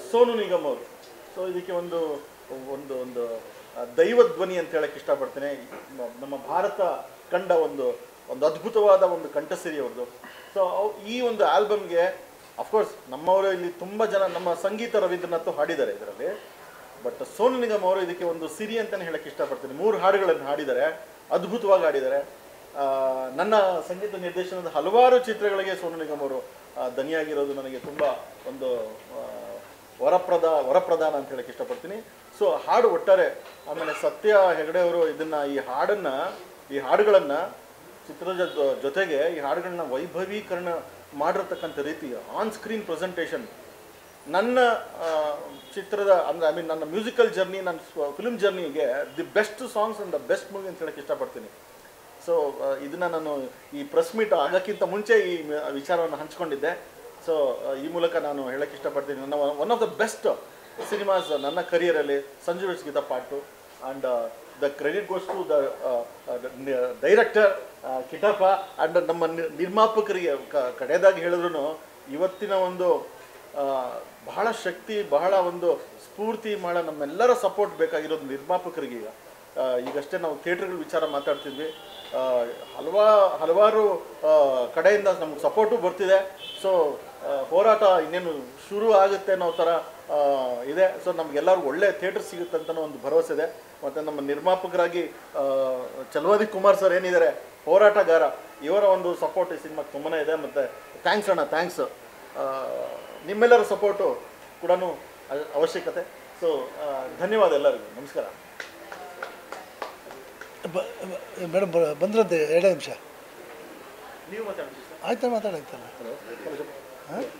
ಸೋನು ನಿಗಮ್ ಅವರು, ಸೊ ಇದಕ್ಕೆ ಒಂದು ಒಂದು ಒಂದು ದೈವ ಧ್ವನಿ ಅಂತ ಹೇಳಕ್ಕೆ ಇಷ್ಟಪಡ್ತೇನೆ. ನಮ್ಮ ಭಾರತ ಕಂಡ ಒಂದು ಅದ್ಭುತವಾದ ಒಂದು ಕಂಠಸಿರಿ ಅವ್ರದ್ದು. ಸೊ ಈ ಒಂದು ಆಲ್ಬಮ್ಗೆ ಅಫ್ಕೋರ್ಸ್ ನಮ್ಮವರು ಇಲ್ಲಿ ತುಂಬ ಜನ ನಮ್ಮ ಸಂಗೀತ ರವೀಂದ್ರನಾಥ್ ಹಾಡಿದ್ದಾರೆ ಇದರಲ್ಲಿ. ಬಟ್ ಸೋನು ನಿಗಮ್ ಅವರು ಇದಕ್ಕೆ ಒಂದು ಸಿರಿ ಅಂತಲೇ ಹೇಳಕ್ಕೆ ಇಷ್ಟಪಡ್ತೀನಿ. 3 ಹಾಡುಗಳನ್ನು ಹಾಡಿದ್ದಾರೆ, ಅದ್ಭುತವಾಗಿ ಹಾಡಿದ್ದಾರೆ. ನನ್ನ ಸಂಗೀತ ನಿರ್ದೇಶನದ ಹಲವಾರು ಚಿತ್ರಗಳಿಗೆ ಸೋನು ನಿಗಮ್ ಅವರು ದನಿಯಾಗಿರೋದು ನನಗೆ ತುಂಬ ಒಂದು ವರಪ್ರದಾನ ಅಂತ ಹೇಳಕ್ಕೆ ಇಷ್ಟಪಡ್ತೀನಿ. ಸೊ ಹಾಡು ಒಟ್ಟಾರೆ, ಆಮೇಲೆ ಸತ್ಯ ಹೆಗಡೆ ಅವರು ಈ ಹಾಡುಗಳನ್ನು ಚಿತ್ರದ ಜೊತೆಗೆ ಈ ಹಾಡುಗಳನ್ನ ವೈಭವೀಕರಣ ಮಾಡಿರ್ತಕ್ಕಂಥ ರೀತಿ ಆನ್ ಸ್ಕ್ರೀನ್ ಪ್ರೆಸೆಂಟೇಷನ್ ನನ್ನ ಚಿತ್ರದ ಅಂದರೆ ನನ್ನ ಮ್ಯೂಸಿಕಲ್ ಜರ್ನಿ, ನನ್ನ ಫಿಲ್ಮ್ ಜರ್ನಿಗೆ the best songs and the best movie ಅಂತ ಹೇಳಕ್ಕೆ ಇಷ್ಟಪಡ್ತೀನಿ. ಸೊ ಇದನ್ನು ನಾನು ಈ ಪ್ರೆಸ್ ಮೀಟ್ ಆಗೋಕ್ಕಿಂತ ಮುಂಚೆ ಈ ವಿಚಾರವನ್ನು ಹಂಚ್ಕೊಂಡಿದ್ದೆ. ಸೊ ಈ ಮೂಲಕ ನಾನು ಹೇಳಕ್ಕೆ ಇಷ್ಟಪಡ್ತೀನಿ, ನನ್ನ one of the best cinemas ನನ್ನ ಕರಿಯರಲ್ಲಿ Sanju weds Geetha part 2 and the credit goes to the director Kittappa and ನಮ್ಮ ನಿರ್ಮಾಪಕರಿಗೆ. ಕಡೆಯದಾಗಿ ಹೇಳಿದ್ರು ಇವತ್ತಿನ ಒಂದು ಬಹಳ ಶಕ್ತಿ, ಬಹಳ ಒಂದು ಸ್ಫೂರ್ತಿ ಮಾಡೋ ನಮ್ಮೆಲ್ಲರ ಸಪೋರ್ಟ್ ಬೇಕಾಗಿರೋದು ನಿರ್ಮಾಪಕರಿಗೆ. ಈಗಷ್ಟೇ ನಾವು ಥಿಯೇಟ್ರ್ಗಳ ವಿಚಾರ ಮಾತಾಡ್ತಿದ್ವಿ, ಹಲವಾರು ಕಡೆಯಿಂದ ನಮ್ಗೆ ಸಪೋರ್ಟು ಬರ್ತಿದೆ. ಸೊ ಹೋರಾಟ ಇನ್ನೇನು ಶುರು ಆಗುತ್ತೆ ಅನ್ನೋ ಥರ ಇದೆ. ಸೊ ನಮಗೆಲ್ಲರೂ ಒಳ್ಳೆ ಥಿಯೇಟ್ರ್ ಸಿಗುತ್ತೆ ಅಂತ ಒಂದು ಭರವಸೆ ಇದೆ. ಮತ್ತು ನಮ್ಮ ನಿರ್ಮಾಪಕರಾಗಿ ಚಲವಾದಿ ಕುಮಾರ್ ಸರ್ ಏನಿದ್ದಾರೆ, ಹೋರಾಟಗಾರ, ಇವರ ಒಂದು ಸಪೋರ್ಟ್ ಈ ಸಿನಿಮಾಗೆ ತುಂಬಾ ಇದೆ. ಮತ್ತು ಥ್ಯಾಂಕ್ಸ್ ಅಣ್ಣ, ಥ್ಯಾಂಕ್ಸ್. ನಿಮ್ಮೆಲ್ಲರ ಸಪೋರ್ಟು ಕೂಡ ಅವಶ್ಯಕತೆ. ಸೊ ಧನ್ಯವಾದ ಎಲ್ಲರಿಗೂ, ನಮಸ್ಕಾರ. ಮೇಡಮ್ ಬಂದ್ರಂತೆ 2 ನಿಮಿಷ ನೀವು ಮಾತಾಡ್ತೀವಿ ಆಯ್ತಾ? ಮಾತಾಡಾಯ್ತಲ್ಲ. ಸರ್.